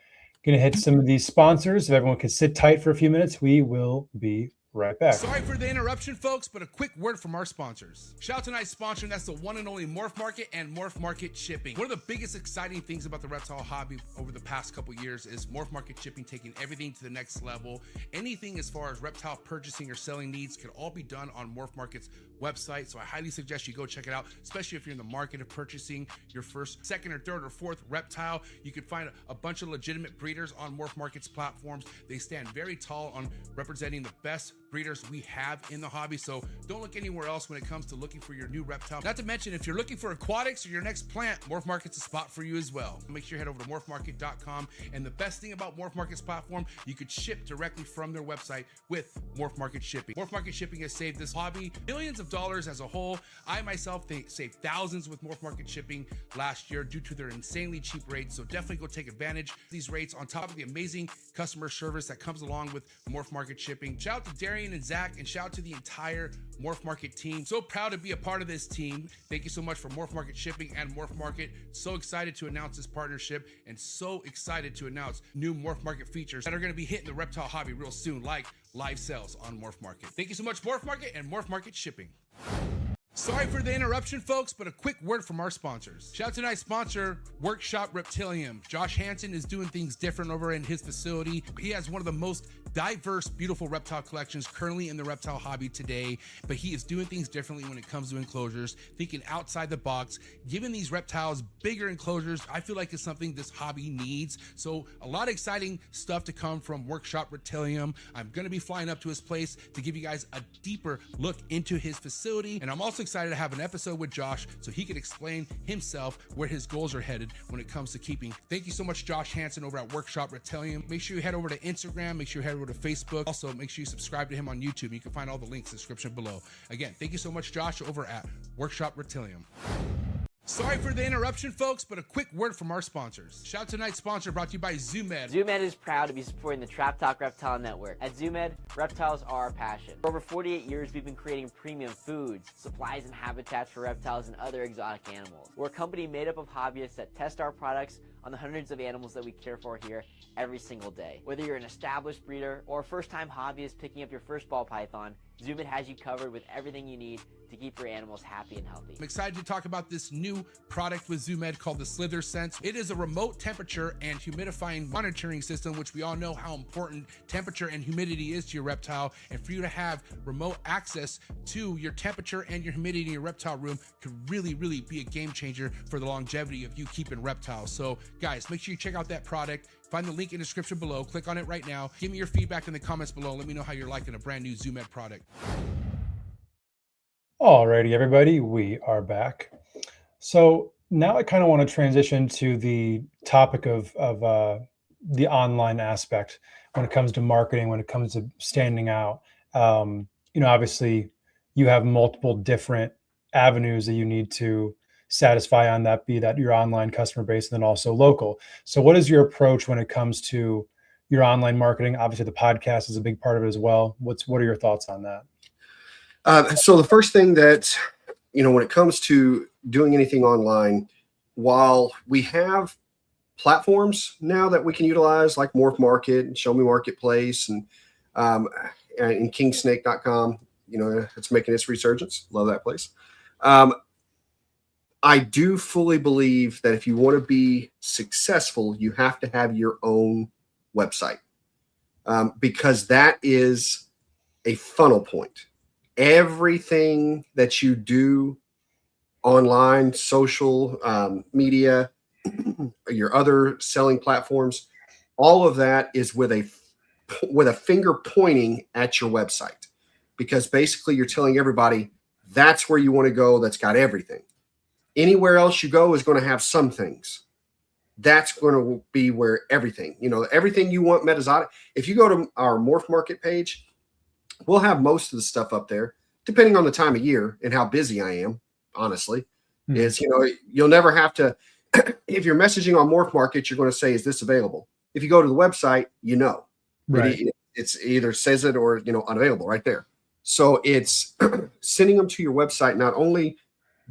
gonna hit some of these sponsors. If everyone could sit tight for a few minutes, we will be right back. Sorry for the interruption, folks, but a quick word from our sponsors. Shout out to tonight's sponsor, and that's the one and only Morph Market and Morph Market Shipping. One of the biggest exciting things about the reptile hobby over the past couple years is Morph Market Shipping taking everything to the next level. Anything as far as reptile purchasing or selling needs could all be done on Morph Market's website, so I highly suggest you go check it out, especially if you're in the market of purchasing your first, second, or third, or fourth reptile. You can find a bunch of legitimate breeders on Morph Market's platforms. They stand very tall on representing the best breeders we have in the hobby, so don't look anywhere else when it comes to looking for your new reptile. Not to mention, if you're looking for aquatics or your next plant, Morph Market's a spot for you as well. Make sure you head over to morphmarket.com, and the best thing about Morph Market's platform, you could ship directly from their website with Morph Market Shipping. Morph Market Shipping has saved this hobby millions of dollars as a whole. I myself saved thousands with Morph Market Shipping last year due to their insanely cheap rates, so definitely go take advantage of these rates on top of the amazing customer service that comes along with Morph Market Shipping. Shout out to Darian and Zach, and shout out to the entire Morph Market team. So proud to be a part of this team. Thank you so much for Morph Market Shipping and Morph Market. So excited to announce this partnership and so excited to announce new Morph Market features that are going to be hitting the reptile hobby real soon, like live sales on Morph Market. Thank you so much, Morph Market and Morph Market Shipping. Sorry for the interruption, folks, but a quick word from our sponsors. Shout out to tonight's sponsor, Workshop Reptilium. Josh Hansen is doing things different over in his facility. He has one of the most diverse, beautiful reptile collections currently in the reptile hobby today, but he is doing things differently when it comes to enclosures, thinking outside the box, giving these reptiles bigger enclosures. I feel like it's something this hobby needs. So a lot of exciting stuff to come from Workshop Reptilium. I'm going to be flying up to his place to give you guys a deeper look into his facility, and I'm also excited to have an episode with Josh so he can explain himself where his goals are headed when it comes to keeping. Thank you so much, Josh Hansen over at Workshop Reptilium. Make sure you head over to Instagram, make sure you head over to Facebook. Also, make sure you subscribe to him on YouTube. You can find all the links in the description below. Again, thank you so much, Josh, over at Workshop Reptilium. Sorry for the interruption, folks, but a quick word from our sponsors. Shout out to tonight's sponsor, brought to you by ZooMed. ZooMed is proud to be supporting the Trap Talk Reptile Network. At ZooMed, reptiles are our passion. For over 48 years, we've been creating premium foods, supplies, and habitats for reptiles and other exotic animals. We're a company made up of hobbyists that test our products on the hundreds of animals that we care for here every single day. Whether you're an established breeder or a first-time hobbyist picking up your first ball python, Zoom It has you covered with everything you need to keep your animals happy and healthy. I'm excited to talk about this new product with Zoom It called the Slither Sense. It is a remote temperature and humidifying monitoring system, which we all know how important temperature and humidity is to your reptile. And for you to have remote access to your temperature and your humidity in your reptile room could really, really be a game changer for the longevity of you keeping reptiles. So guys, make sure you check out that product. Find the link in the description below. Click on it right now. Give me your feedback in the comments below. Let me know how you're liking a brand new Zoom It product. Alrighty, everybody, we are back. So now I kind of want to transition to the topic of the online aspect when it comes to marketing, when it comes to standing out. Obviously, you have multiple different avenues that you need to satisfy on that, be that your online customer base and then also local. So what is your approach when it comes to your online marketing? Obviously, the podcast is a big part of it as well. What are your thoughts on that? So the first thing that, when it comes to doing anything online, while we have platforms now that we can utilize like MORPHMARKET and Show Me Marketplace and kingsnake.com, it's making its resurgence. Love that place. I do fully believe that if you want to be successful, you have to have your own website, because that is a funnel point. Everything that you do online, social media, your other selling platforms, all of that is with a finger pointing at your website, because basically you're telling everybody that's where you want to go. That's got everything. Anywhere else you go is going to have some things. That's going to be where everything, everything you want Metazotic. If you go to our MORPHMARKET page, we'll have most of the stuff up there, depending on the time of year and how busy I am, honestly. Is, you'll never have to, if you're messaging on MORPHMARKET, you're going to say, is this available? If you go to the website, right. It's either says it or, unavailable right there. So it's sending them to your website. Not only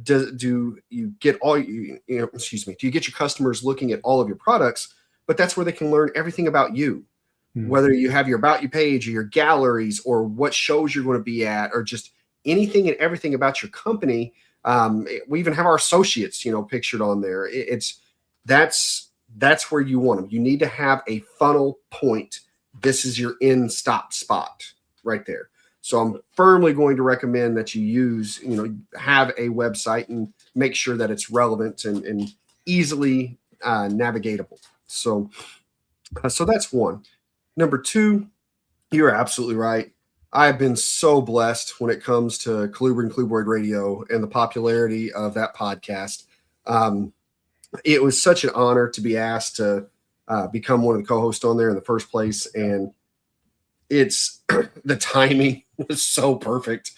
do you get do you get your customers looking at all of your products, but that's where they can learn everything about you. Whether you have your About You page or your galleries or what shows you're going to be at, or just anything and everything about your company. We even have our associates, pictured on there. That's where you want them. You need to have a funnel point. This is your in-stop spot right there. So I'm firmly going to recommend that you use, have a website and make sure that it's relevant and easily navigatable. So that's one. Number two, you're absolutely right. I've been so blessed when it comes to Colubrid and Cluboid Radio and the popularity of that podcast. It was such an honor to be asked to become one of the co-hosts on there in the first place. And it's the timing was so perfect,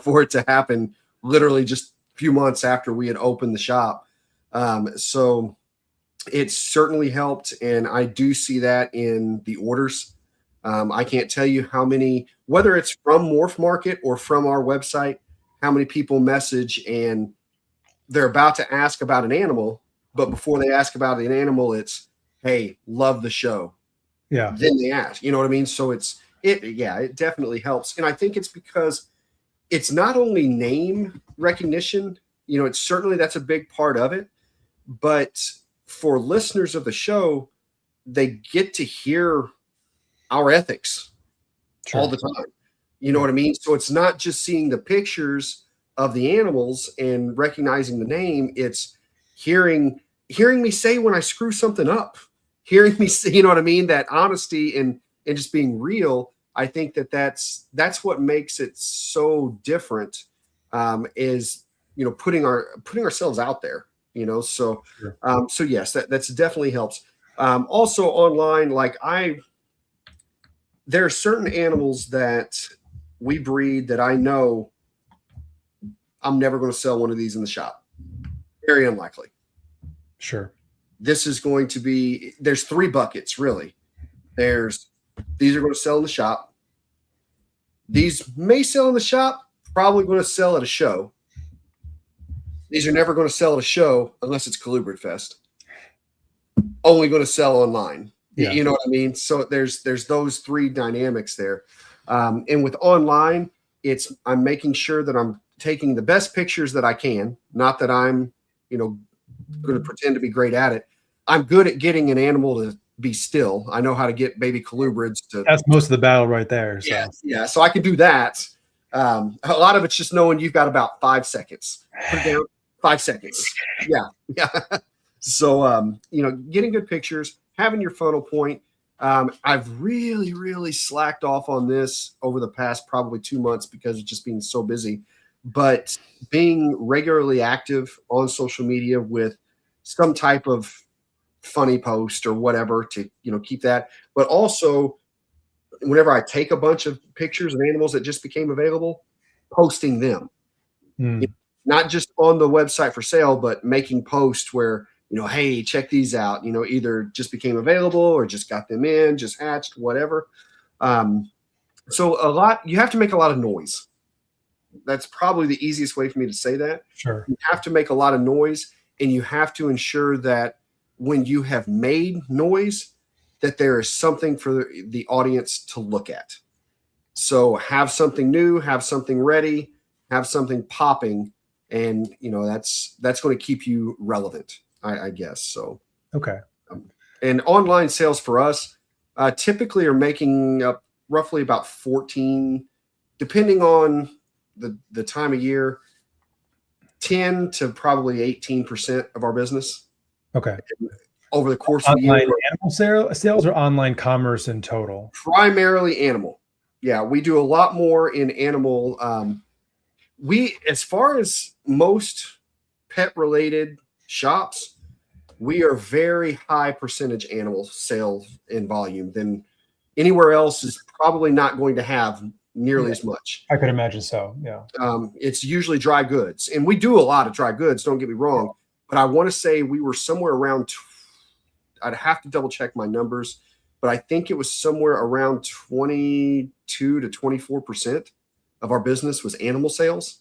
for it to happen literally just a few months after we had opened the shop. So it certainly helped. And I do see that in the orders. I can't tell you how many, whether it's from MORPHMARKET or from our website, how many people message and they're about to ask about an animal, but before they ask about an animal, it's, hey, love the show. Yeah. Then they ask, you know what I mean? So it definitely helps. And I think it's because it's not only name recognition, it's certainly that's a big part of it, but for listeners of the show, they get to hear our ethics all the time. You know what I mean? So it's not just seeing the pictures of the animals and recognizing the name. It's hearing me say when I screw something up, hearing me say, you know what I mean? That honesty and just being real. I think that's what makes it so different, is, putting ourselves out there, so, so yes, that's definitely helps. Also online, there are certain animals that we breed that I know I'm never going to sell one of these in the shop. Very unlikely. Sure. This is going to be, there's three buckets really. These are going to sell in the shop. These may sell in the shop, probably going to sell at a show. These are never going to sell at a show unless it's Colubrid Fest. only going to sell online. Yeah. You know what I mean? So there's those three dynamics there. And with online, I'm making sure that I'm taking the best pictures that I can. Not that I'm, going to pretend to be great at it. I'm good at getting an animal to be still. I know how to get baby colubrids to. That's most of the battle right there. So. Yeah, yeah. So I can do that. A lot of it's just knowing you've got about 5 seconds. Put it down, 5 seconds. Yeah, yeah. So getting good pictures, having your photo point. I've really slacked off on this over the past probably 2 months because of just being so busy. But being regularly active on social media with some type of funny post or whatever to keep that, but also whenever I take a bunch of pictures of animals that just became available, posting them, not just on the website for sale, but making posts where hey, check these out. Either just became available or just got them in, just hatched, whatever. So you have to make a lot of noise. That's probably the easiest way for me to say that. Sure. You have to make a lot of noise, and you have to ensure that when you have made noise, that there is something for the audience to look at. So have something new, have something ready, have something popping, and that's going to keep you relevant, I guess. So okay. And online sales for us typically are making up roughly about 14, depending on the time of year, 10 to probably 18% of our business. Okay. Over the course online of the year. Animal sales or online commerce in total? Primarily animal. Yeah, we do a lot more in animal. As far as most pet related shops, we are very high percentage animal sales in volume than anywhere else is probably not going to have nearly as much. I could imagine so. Yeah. It's usually dry goods, and we do a lot of dry goods. Don't get me wrong, but I want to say we were somewhere around. I'd have to double check my numbers, but I think it was somewhere around 22 to 24% of our business was animal sales.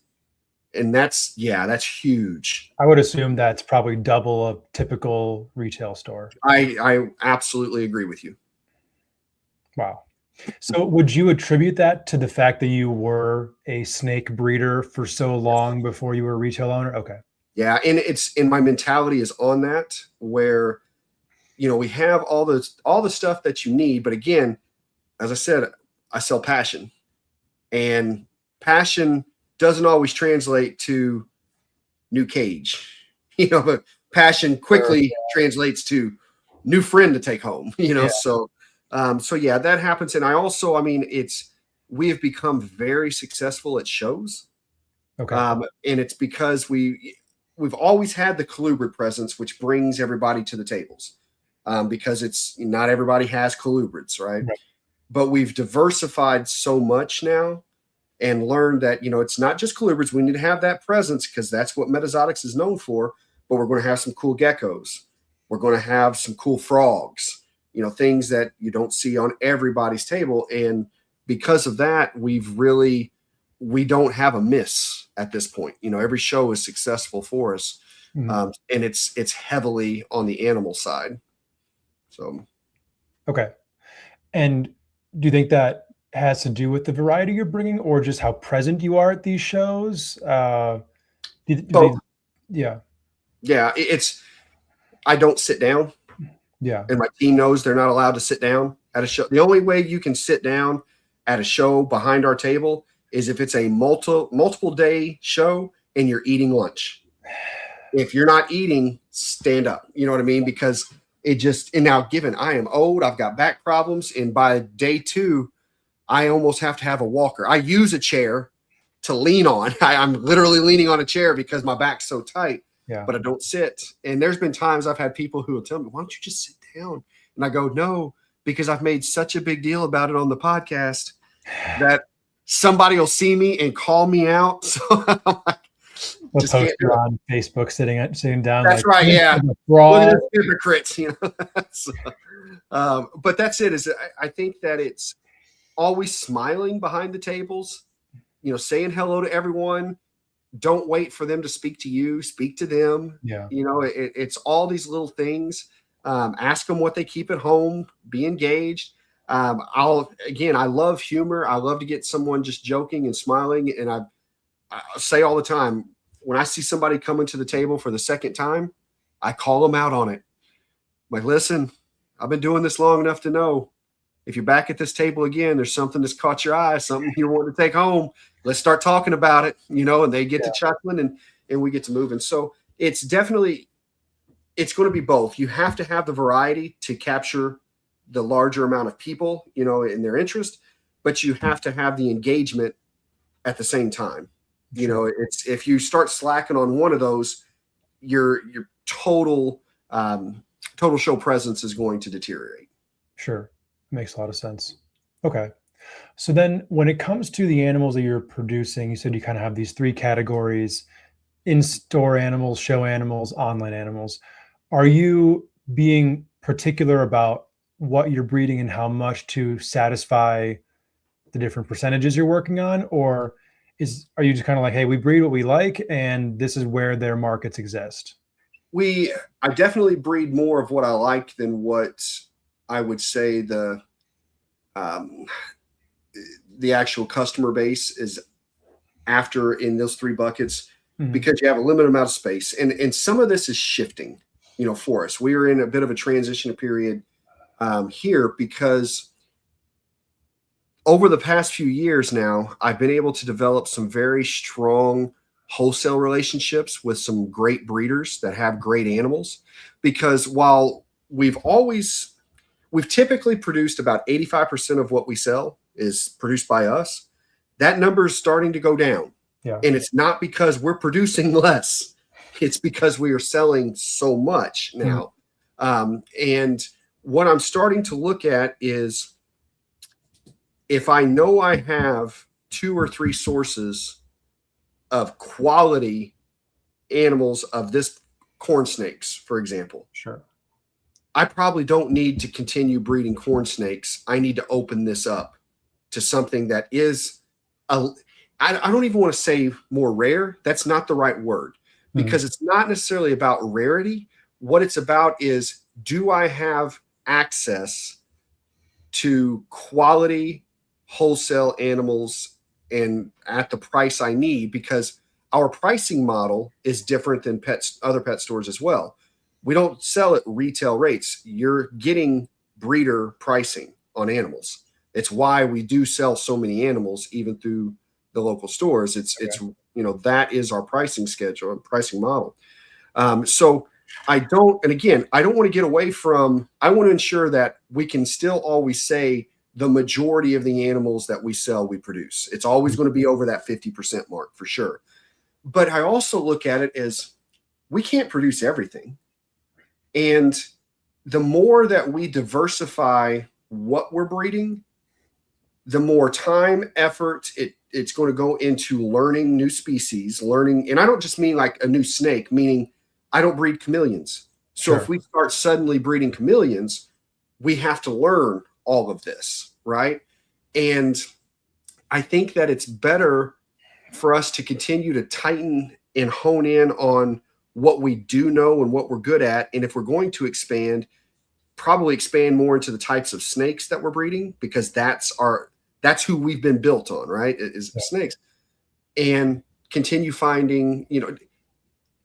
And that's huge. I would assume that's probably double a typical retail store. I absolutely agree with you. Wow. So would you attribute that to the fact that you were a snake breeder for so long before you were a retail owner? Okay. Yeah. And my mentality is on that, where, we have all the stuff that you need. But again, as I said, I sell passion, and passion doesn't always translate to new cage, but passion quickly translates to new friend to take home, So yeah, that happens. And I also, we have become very successful at shows. Okay. And it's because we've always had the colubrid presence, which brings everybody to the tables. Because it's not everybody has colubrids, right? But we've diversified so much now and learned that, it's not just colubrids. We need to have that presence because that's what Metazotics is known for. But we're going to have some cool geckos. We're going to have some cool frogs, things that you don't see on everybody's table. And because of that, we don't have a miss at this point. Every show is successful for us. And it's heavily on the animal side. So, okay. And do you think that has to do with the variety you're bringing, or just how present you are at these shows? Yeah. I don't sit down. Yeah. And my team knows they're not allowed to sit down at a show. The only way you can sit down at a show behind our table is if it's a multiple day show and you're eating lunch. If you're not eating, stand up. You know what I mean? Because and now given I am old, I've got back problems. And by day 2, I almost have to have a walker. I use a chair to lean on. I'm literally leaning on a chair because my back's so tight, but I don't sit. And there's been times I've had people who will tell me, why don't you just sit down? And I go, no, because I've made such a big deal about it on the podcast that somebody will see me and call me out. So I'm like, Just post on Facebook sitting down. That's right. Yeah. Look at the hypocrites, So, but that's it. I think that it's always smiling behind the tables, saying hello to everyone. Don't wait for them to speak to you. Speak to them. Yeah. It's all these little things. Ask them what they keep at home. Be engaged. I love humor. I love to get someone just joking and smiling. And I say all the time, when I see somebody coming to the table for the second time, I call them out on it. I'm like, listen, I've been doing this long enough to know if you're back at this table again, there's something that's caught your eye, something you want to take home. Let's start talking about it, and they get to chuckling and we get to moving. So it's definitely, it's going to be both. You have to have the variety to capture the larger amount of people, in their interest, but you have to have the engagement at the same time. It's, if you start slacking on one of those, your total show presence is going to deteriorate. Sure. Makes a lot of sense. Okay. So then when it comes to the animals that you're producing, you said you kind of have these three categories: in-store animals, show animals, online animals. Are you being particular about what you're breeding and how much to satisfy the different percentages you're working on? Or are you just kind of like, hey, we breed what we like and this is where their markets exist? I definitely breed more of what I like than what I would say the actual customer base is after in those three buckets, because you have a limited amount of space. And some of this is shifting, for us. We are in a bit of a transition period here, because over the past few years now, I've been able to develop some very strong wholesale relationships with some great breeders that have great animals. Because while we've typically produced about 85% of what we sell is produced by us, that number is starting to go down. Yeah. And it's not because we're producing less. It's because we are selling so much now. And what I'm starting to look at is, if I know I have 2 or 3 sources of quality animals of this corn snakes, for example, sure, I probably don't need to continue breeding corn snakes. I need to open this up to something that is, I don't even want to say more rare. That's not the right word, because it's not necessarily about rarity. What it's about is, do I have access to quality wholesale animals and at the price I need? Because our pricing model is different than other pet stores as well. We don't sell at retail rates. You're getting breeder pricing on animals. It's why we do sell so many animals, even through the local stores. It's that is our pricing schedule and pricing model. So I don't want to get away from, I want to ensure that we can still always say the majority of the animals that we sell, we produce. It's always going to be over that 50% mark for sure. But I also look at it as, we can't produce everything. And the more that we diversify what we're breeding, the more time, effort it's going to go into learning new species, and I don't just mean like a new snake, meaning I don't breed chameleons. So Sure. If we start suddenly breeding chameleons, we have to learn all of this, right? And I think that it's better for us to continue to tighten and hone in on what we do know and what we're good at. And if we're going to expand, probably expand more into the types of snakes that we're breeding, because that's who we've been built on, right? Is snakes. And continue finding,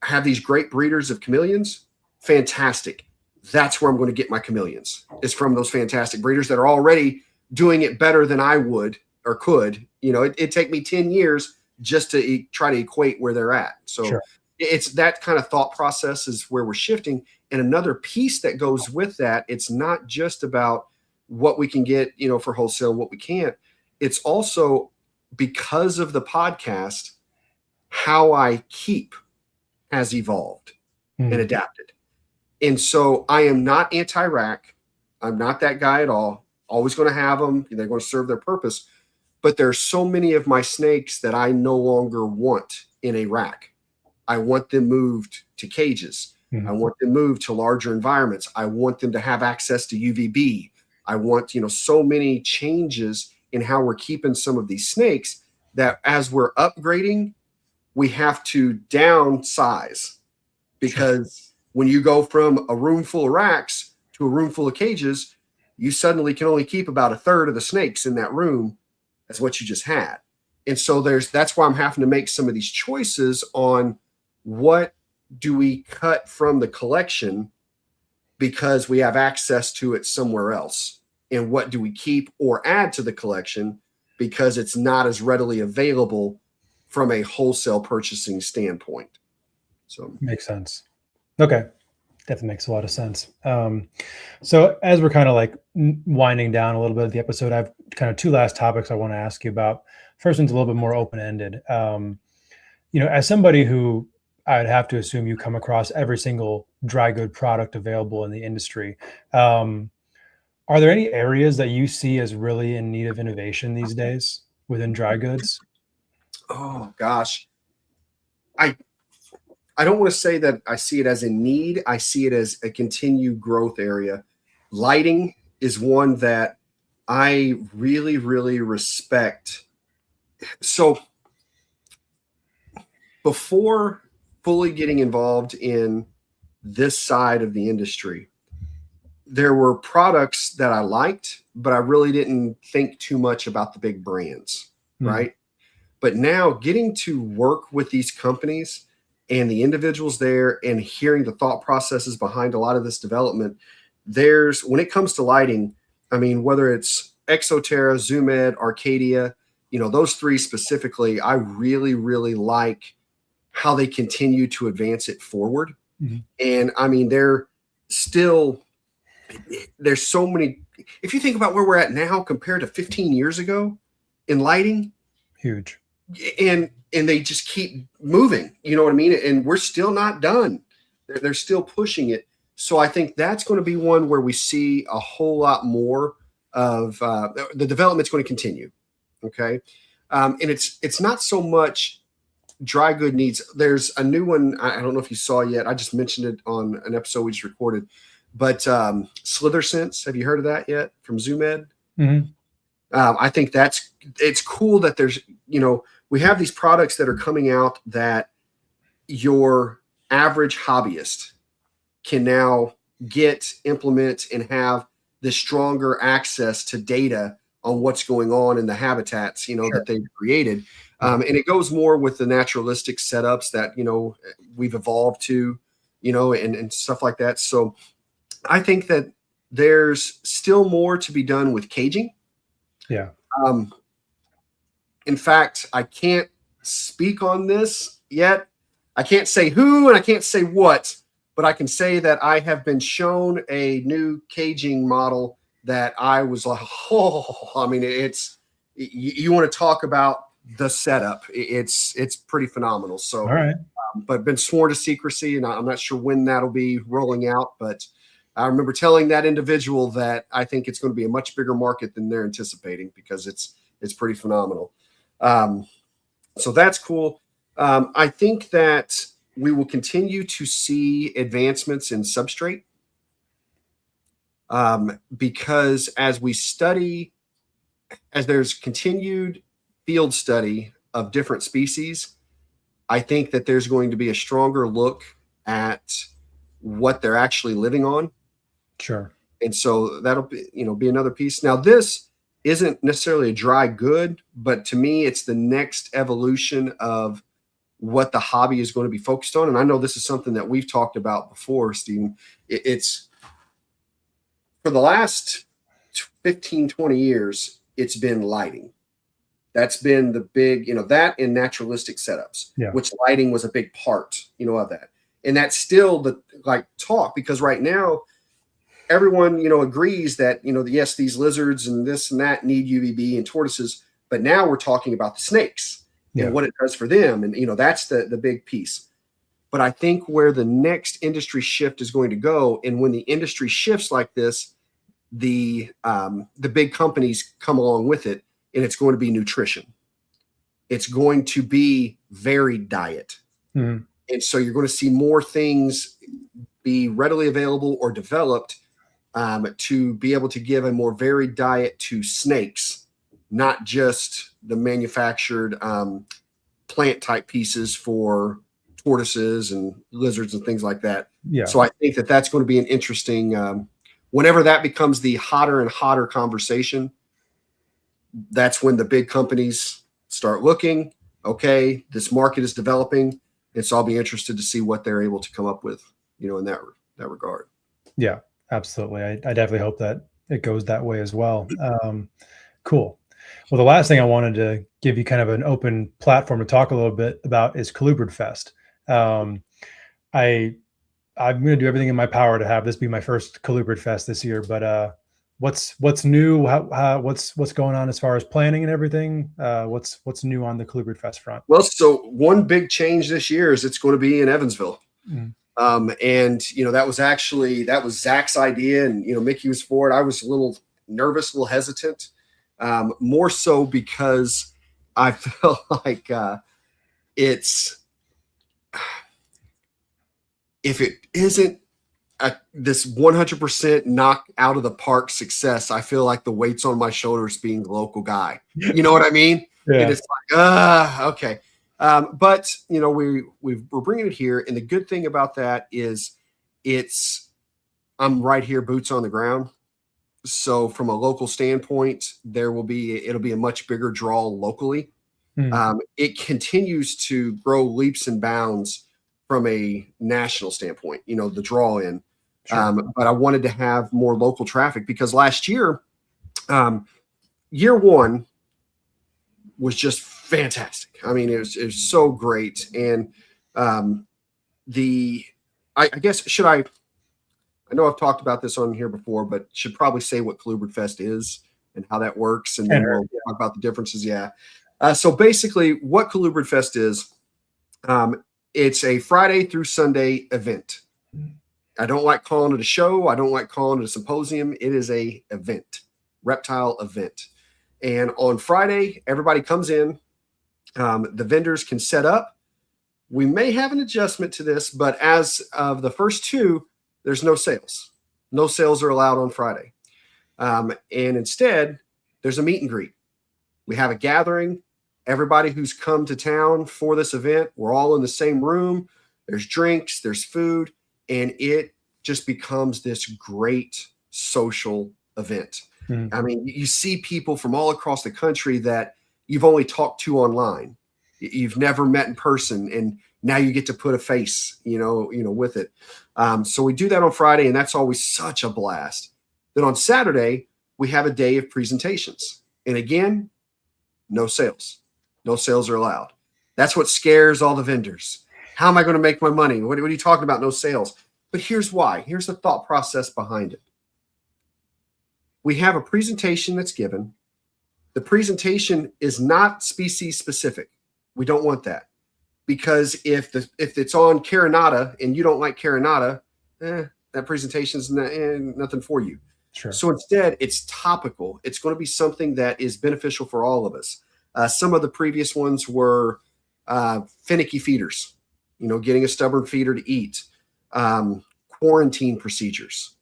have these great breeders of chameleons. Fantastic. That's where I'm going to get my chameleons, is from those fantastic breeders that are already doing it better than I would or could. It'd take me 10 years just to try to equate where they're at. So sure. It's that kind of thought process is where we're shifting. And another piece that goes with that, it's not just about what we can get, for wholesale and what we can't. It's also, because of the podcast, how I keep has evolved and adapted. And so I am not anti-rack. I'm not that guy at all. Always going to have them. They're going to serve their purpose. But there's so many of my snakes that I no longer want in a rack. I want them moved to cages. I want them moved to larger environments. I want them to have access to UVB. I want, so many changes in how we're keeping some of these snakes, that as we're upgrading, we have to downsize, because when you go from a room full of racks to a room full of cages, you suddenly can only keep about a third of the snakes in that room as what you just had. And so that's why I'm having to make some of these choices on what do we cut from the collection because we have access to it somewhere else, and what do we keep or add to the collection because it's not as readily available from a wholesale purchasing standpoint. So makes sense. Okay. Definitely makes a lot of sense. So as we're kind of like winding down a little bit of the episode, I have kind of two last topics I want to ask you about. First one's a little bit more open-ended. As somebody who I'd have to assume you come across every single dry good product available in the industry, are there any areas that you see as really in need of innovation these days within dry goods? Oh gosh, I don't want to say that I see it as a need. I see it as a continued growth area. Lighting is one that I really, really respect. So before fully getting involved in this side of the industry, there were products that I liked, but I really didn't think too much about the big brands, right? But now getting to work with these companies and the individuals there and hearing the thought processes behind a lot of this development, when it comes to lighting, I mean, whether it's Exoterra, Zoom Ed, Arcadia, those three specifically, I really, really like how they continue to advance it forward. And I mean, there's so many, if you think about where we're at now compared to 15 years ago in lighting, huge. And they just keep moving, you know what I mean? And we're still not done. They're still pushing it. So I think that's going to be one where we see a whole lot more of the development's going to continue. Okay. And it's not so much dry good needs. There's a new one. I don't know if you saw yet. I just mentioned it on an episode we just recorded, but Slither Sense. Have you heard of that yet from Zoom Ed? I think it's cool that there's, we have these products that are coming out that your average hobbyist can now implement and have the stronger access to data on what's going on in the habitats, that they've created. And it goes more with the naturalistic setups that, we've evolved to, and stuff like that. So I think that there's still more to be done with caging. Yeah. In fact, I can't speak on this yet. I can't say who and I can't say what, but I can say that I have been shown a new caging model that I was like, I mean, you want to talk about the setup. It's pretty phenomenal. So, all right. But been sworn to secrecy, and I'm not sure when that'll be rolling out, but I remember telling that individual that I think it's going to be a much bigger market than they're anticipating because it's pretty phenomenal. So that's cool. I think that we will continue to see advancements in substrate because as there's continued field study of different species, I think that there's going to be a stronger look at what they're actually living on. Sure. And so that'll be another piece. Now, this isn't necessarily a dry good, but to me, it's the next evolution of what the hobby is going to be focused on. And I know this is something that we've talked about before, Stephen. It's for the last 15, 20 years, it's been lighting. That's been the big, that and naturalistic setups, which lighting was a big part, of that. And that's still the talk, because right now everyone, agrees that, yes, these lizards and this and that need UVB and tortoises, but now we're talking about the snakes and what it does for them. And, that's the big piece. But I think where the next industry shift is going to go, and when the industry shifts like this, the big companies come along with it, and it's going to be nutrition. It's going to be varied diet. And so you're going to see more things be readily available or developed to be able to give a more varied diet to snakes, not just the manufactured plant type pieces for tortoises and lizards and things like that. So I think that that's going to be an interesting Whenever that becomes the hotter and hotter conversation, that's when the big companies start looking. Okay, this market is developing, and so I'll be interested to see what they're able to come up with, in that regard. Yeah, absolutely. I definitely hope that it goes that way as well. Cool. Well, the last thing I wanted to give you kind of an open platform to talk a little bit about is Colubrid Fest. I'm going to do everything in my power to have this be my first Colubrid Fest this year. But what's new? What's going on as far as planning and everything? What's new on the Colubrid Fest front? Well, so one big change this year is it's going to be in Evansville. And that was Zach's idea, and Mickey was for it. I was a little nervous, a little hesitant, more so because I felt like if it isn't this 100% knock out of the park success, I feel like the weight's on my shoulders being the local guy. You know what I mean? Yeah. And it's like, okay. But we're bringing it here. And the good thing about that is I'm right here, boots on the ground. So from a local standpoint, it'll be a much bigger draw locally. It continues to grow leaps and bounds from a national standpoint, the draw in. Sure. But I wanted to have more local traffic because last year, year one was just fantastic. I mean, it was so great. And I guess I know I've talked about this on here before, but should probably say what Colubrid Fest is and how that works. And then we'll talk about the differences. Yeah. So basically what Colubrid Fest is, it's a Friday through Sunday event. I don't like calling it a show. I don't like calling it a symposium. It is a event, reptile event. And on Friday, everybody comes in. The vendors can set up. We may have an adjustment to this, but as of the first two, there's no sales. No sales are allowed on Friday. And instead, there's a meet and greet. We have a gathering. Everybody who's come to town for this event, we're all in the same room. There's drinks, there's food, and it just becomes this great social event. I mean, you see people from all across the country that you've only talked to online. You've never met in person, and now you get to put a face, with it. So we do that on Friday, and that's always such a blast. Then on Saturday, we have a day of presentations. And again, no sales. No sales are allowed. That's what scares all the vendors. How am I going to make my money? What are you talking about? No sales. But here's why. Here's the thought process behind it. We have a presentation that's given. The presentation is not species specific. We don't want that. Because if it's on Carinata and you don't like Carinata, that presentation is nothing for you. Sure. So instead, it's topical. It's going to be something that is beneficial for all of us. Some of the previous ones were finicky feeders, getting a stubborn feeder to eat, quarantine procedures,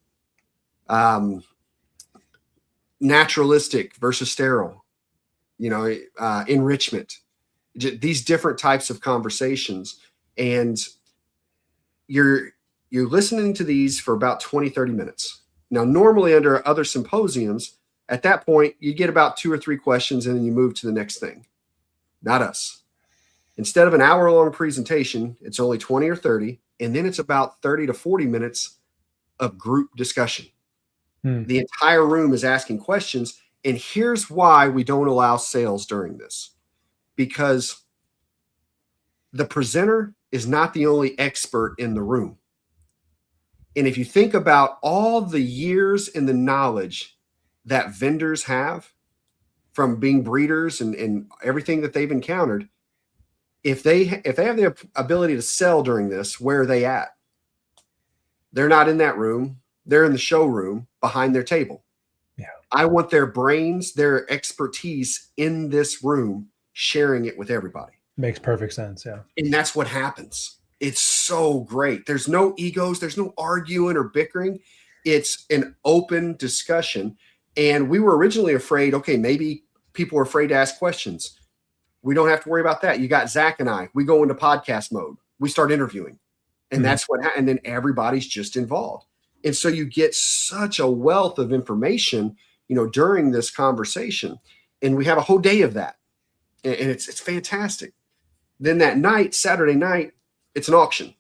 naturalistic versus sterile, enrichment, these different types of conversations. And you're listening to these for about 20, 30 minutes. Now, normally under other symposiums, at that point, you get about 2 or 3 questions and then you move to the next thing. Not us. Instead of an hour-long presentation, it's only 20 or 30, and then it's about 30 to 40 minutes of group discussion. The entire room is asking questions, and here's why we don't allow sales during this. Because the presenter is not the only expert in the room. And if you think about all the years and the knowledge that vendors have from being breeders and everything that they've encountered, if they have the ability to sell during this, where are they at? They're not in that room. They're in the showroom behind their table. Yeah. I want their brains, their expertise in this room, sharing it with everybody. Makes perfect sense. Yeah. And that's what happens. It's so great. There's no egos. There's no arguing or bickering. It's an open discussion. And we were originally afraid, okay, maybe people are afraid to ask questions. We don't have to worry about that. You got Zach and I. We go into podcast mode. We start interviewing. And that's what and then everybody's just involved. And so you get such a wealth of information, during this conversation. And we have a whole day of that. And it's fantastic. Then that night, Saturday night, it's an auction.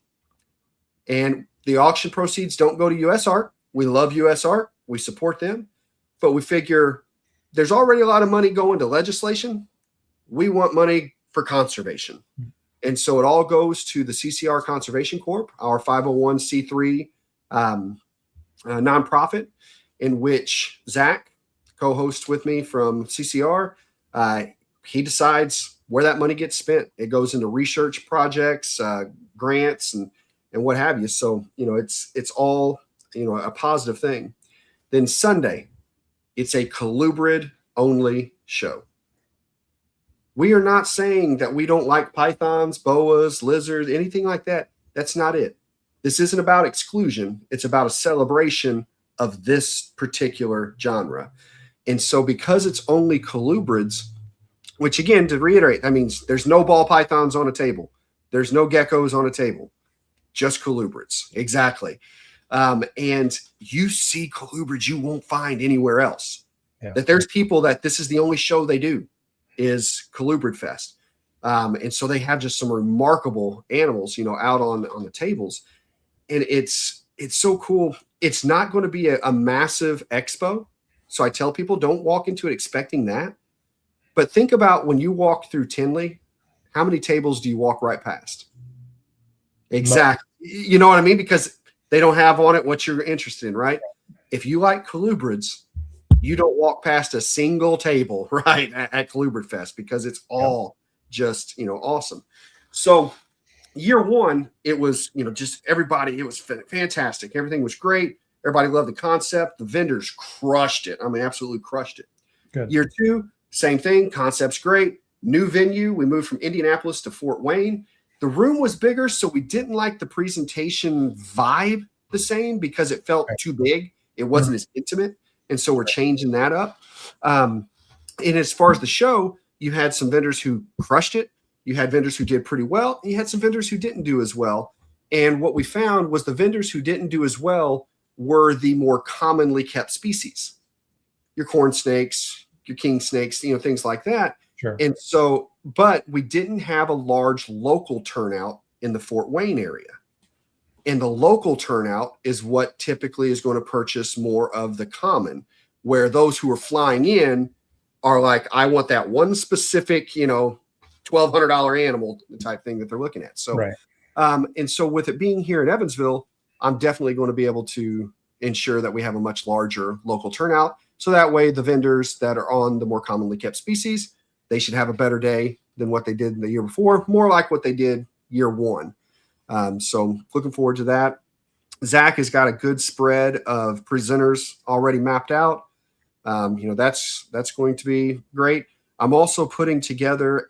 And the auction proceeds don't go to US Art. We love US Art. We support them. But we figure there's already a lot of money going to legislation. We want money for conservation. And so it all goes to the CCR Conservation Corp, our 501c3 nonprofit, in which Zach, co-host with me from CCR, he decides where that money gets spent. It goes into research projects, grants, and what have you. So, it's all, a positive thing. Then Sunday, it's a colubrid only show. We are not saying that we don't like pythons, boas, lizards, anything like that. That's not it. This isn't about exclusion. It's about a celebration of this particular genre. And so because it's only colubrids, which again, to reiterate, that means there's no ball pythons on a table. There's no geckos on a table, just colubrids. Exactly. And you see colubrids you won't find anywhere else. Yeah. That there's people that this is the only show they do is Colubrid Fest. And so they have just some remarkable animals, out on the tables. And it's so cool. It's not going to be a massive expo. So I tell people, don't walk into it expecting that. But think about when you walk through Tinley, how many tables do you walk right past? Exactly. You know what I mean? Because they don't have on it what you're interested in, right? If you like colubrids, you don't walk past a single table, right, at Colubrid Fest, because it's all just, awesome. So year one, it was, just everybody, it was fantastic. Everything was great. Everybody loved the concept. The vendors crushed it. I mean, absolutely crushed it. Good. Year two, same thing. Concept's great. New venue. We moved from Indianapolis to Fort Wayne. The room was bigger, so we didn't like the presentation vibe the same because it felt too big. It wasn't as intimate. And so we're changing that up. And as far as the show, you had some vendors who crushed it. You had vendors who did pretty well. And you had some vendors who didn't do as well. And what we found was the vendors who didn't do as well were the more commonly kept species. Your corn snakes, your king snakes, things like that. Sure. And so, but we didn't have a large local turnout in the Fort Wayne area. And the local turnout is what typically is going to purchase more of the common, where those who are flying in are like, I want that one specific, $1,200 animal type thing that they're looking at. So, right. And so with it being here in Evansville, I'm definitely going to be able to ensure that we have a much larger local turnout. So that way the vendors that are on the more commonly kept species, they should have a better day than what they did the year before, more like what they did year one. So looking forward to that. Zach has got a good spread of presenters already mapped out. That's going to be great. I'm also putting together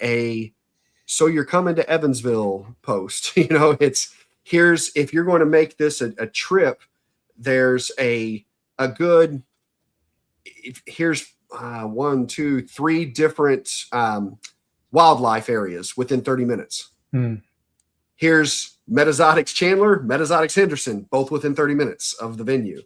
so you're coming to Evansville post. If you're going to make this a trip, there's here's 1, 2, 3 different wildlife areas within 30 minutes. Here's Metazotics Chandler, Metazotics Henderson, both within 30 minutes of the venue.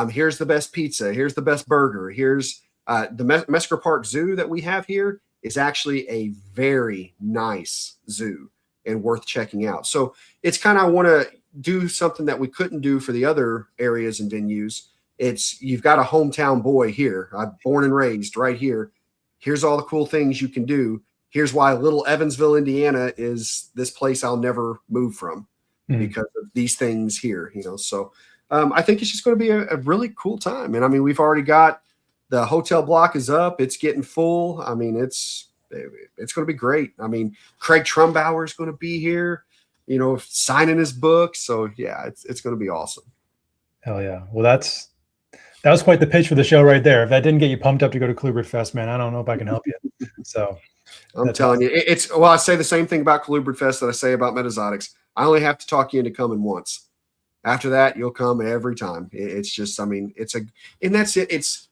Here's the best pizza. Here's the best burger. Here's the Mesker Park Zoo that we have here is actually a very nice zoo and worth checking out. So it's kind of, I want to do something that we couldn't do for the other areas and venues. You've got a hometown boy here. I'm born and raised right here. Here's all the cool things you can do. Here's why little Evansville, Indiana is this place I'll never move from because of these things here, So I think it's just going to be a really cool time. And I mean, we've already got the hotel block is up. It's getting full. I mean, it's going to be great. I mean, Craig Trumbauer is going to be here, signing his book. So yeah, it's going to be awesome. Hell yeah. Well, that was quite the pitch for the show right there. If that didn't get you pumped up to go to Colubrid Fest, man, I don't know if I can help you. So I'm telling you, I say the same thing about Colubrid Fest that I say about Metazotics. I only have to talk you into coming once. After that, you'll come every time. It's just, I mean, and that's it. It's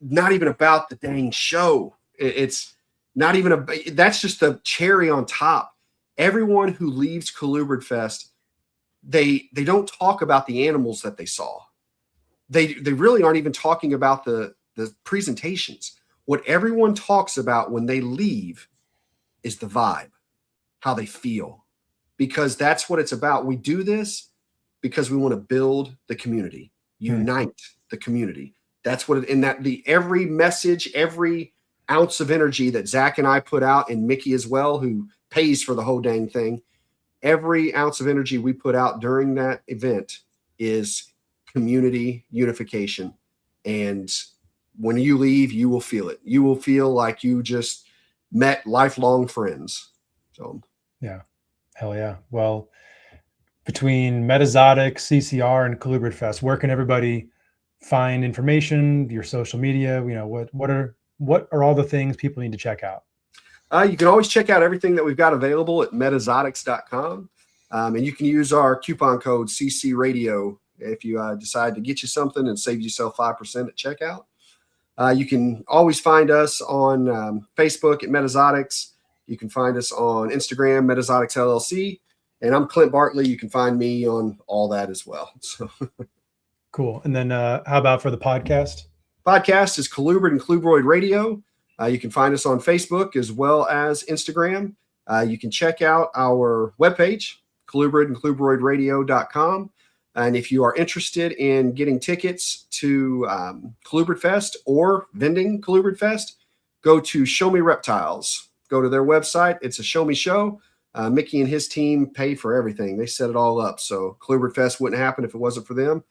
not even about the dang show. It's not even that's just the cherry on top. Everyone who leaves Colubrid Fest, they don't talk about the animals that they saw. they really aren't even talking about the presentations. What everyone talks about when they leave is the vibe, how they feel, because that's what it's about. We do this because we want to build the community, unite the community. That's what every message, every ounce of energy that Zach and I put out, and Mickey as well, who pays for the whole dang thing, every ounce of energy we put out during that event is community unification. And when you leave, you will feel it. You will feel like you just met lifelong friends. So, yeah, hell yeah. Well, between Metazotics, CCR, and Colubrid Fest, where can everybody find information, your social media? You know, what are all the things people need to check out? You can always check out everything that we've got available at metazotics.com. And you can use our coupon code CC Radio if you decide to get you something and save yourself 5% at checkout. You can always find us on Facebook at Metazotics. You can find us on Instagram, Metazotics LLC. And I'm Clint Bartley. You can find me on all that as well. So cool. And then how about for the podcast? Podcast is Colubrid and Clubroid Radio. You can find us on Facebook as well as Instagram. You can check out our webpage, colubridandclubroidradio.com. And if you are interested in getting tickets to Colubrid Fest or vending Colubrid Fest, go to Show Me Reptiles. Go to their website. It's a show me show. Mickey and his team pay for everything. They set it all up. So Colubrid Fest wouldn't happen if it wasn't for them.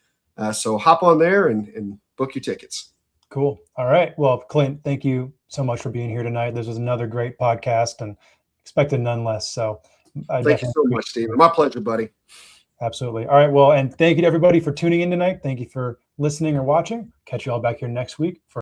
So hop on there and book your tickets. Cool. All right. Well, Clint, thank you so much for being here tonight. This was another great podcast and expected none less. So thank you so much, Stephen. My pleasure, buddy. Absolutely. All right. Well, and thank you to everybody for tuning in tonight. Thank you for listening or watching. Catch you all back here next week for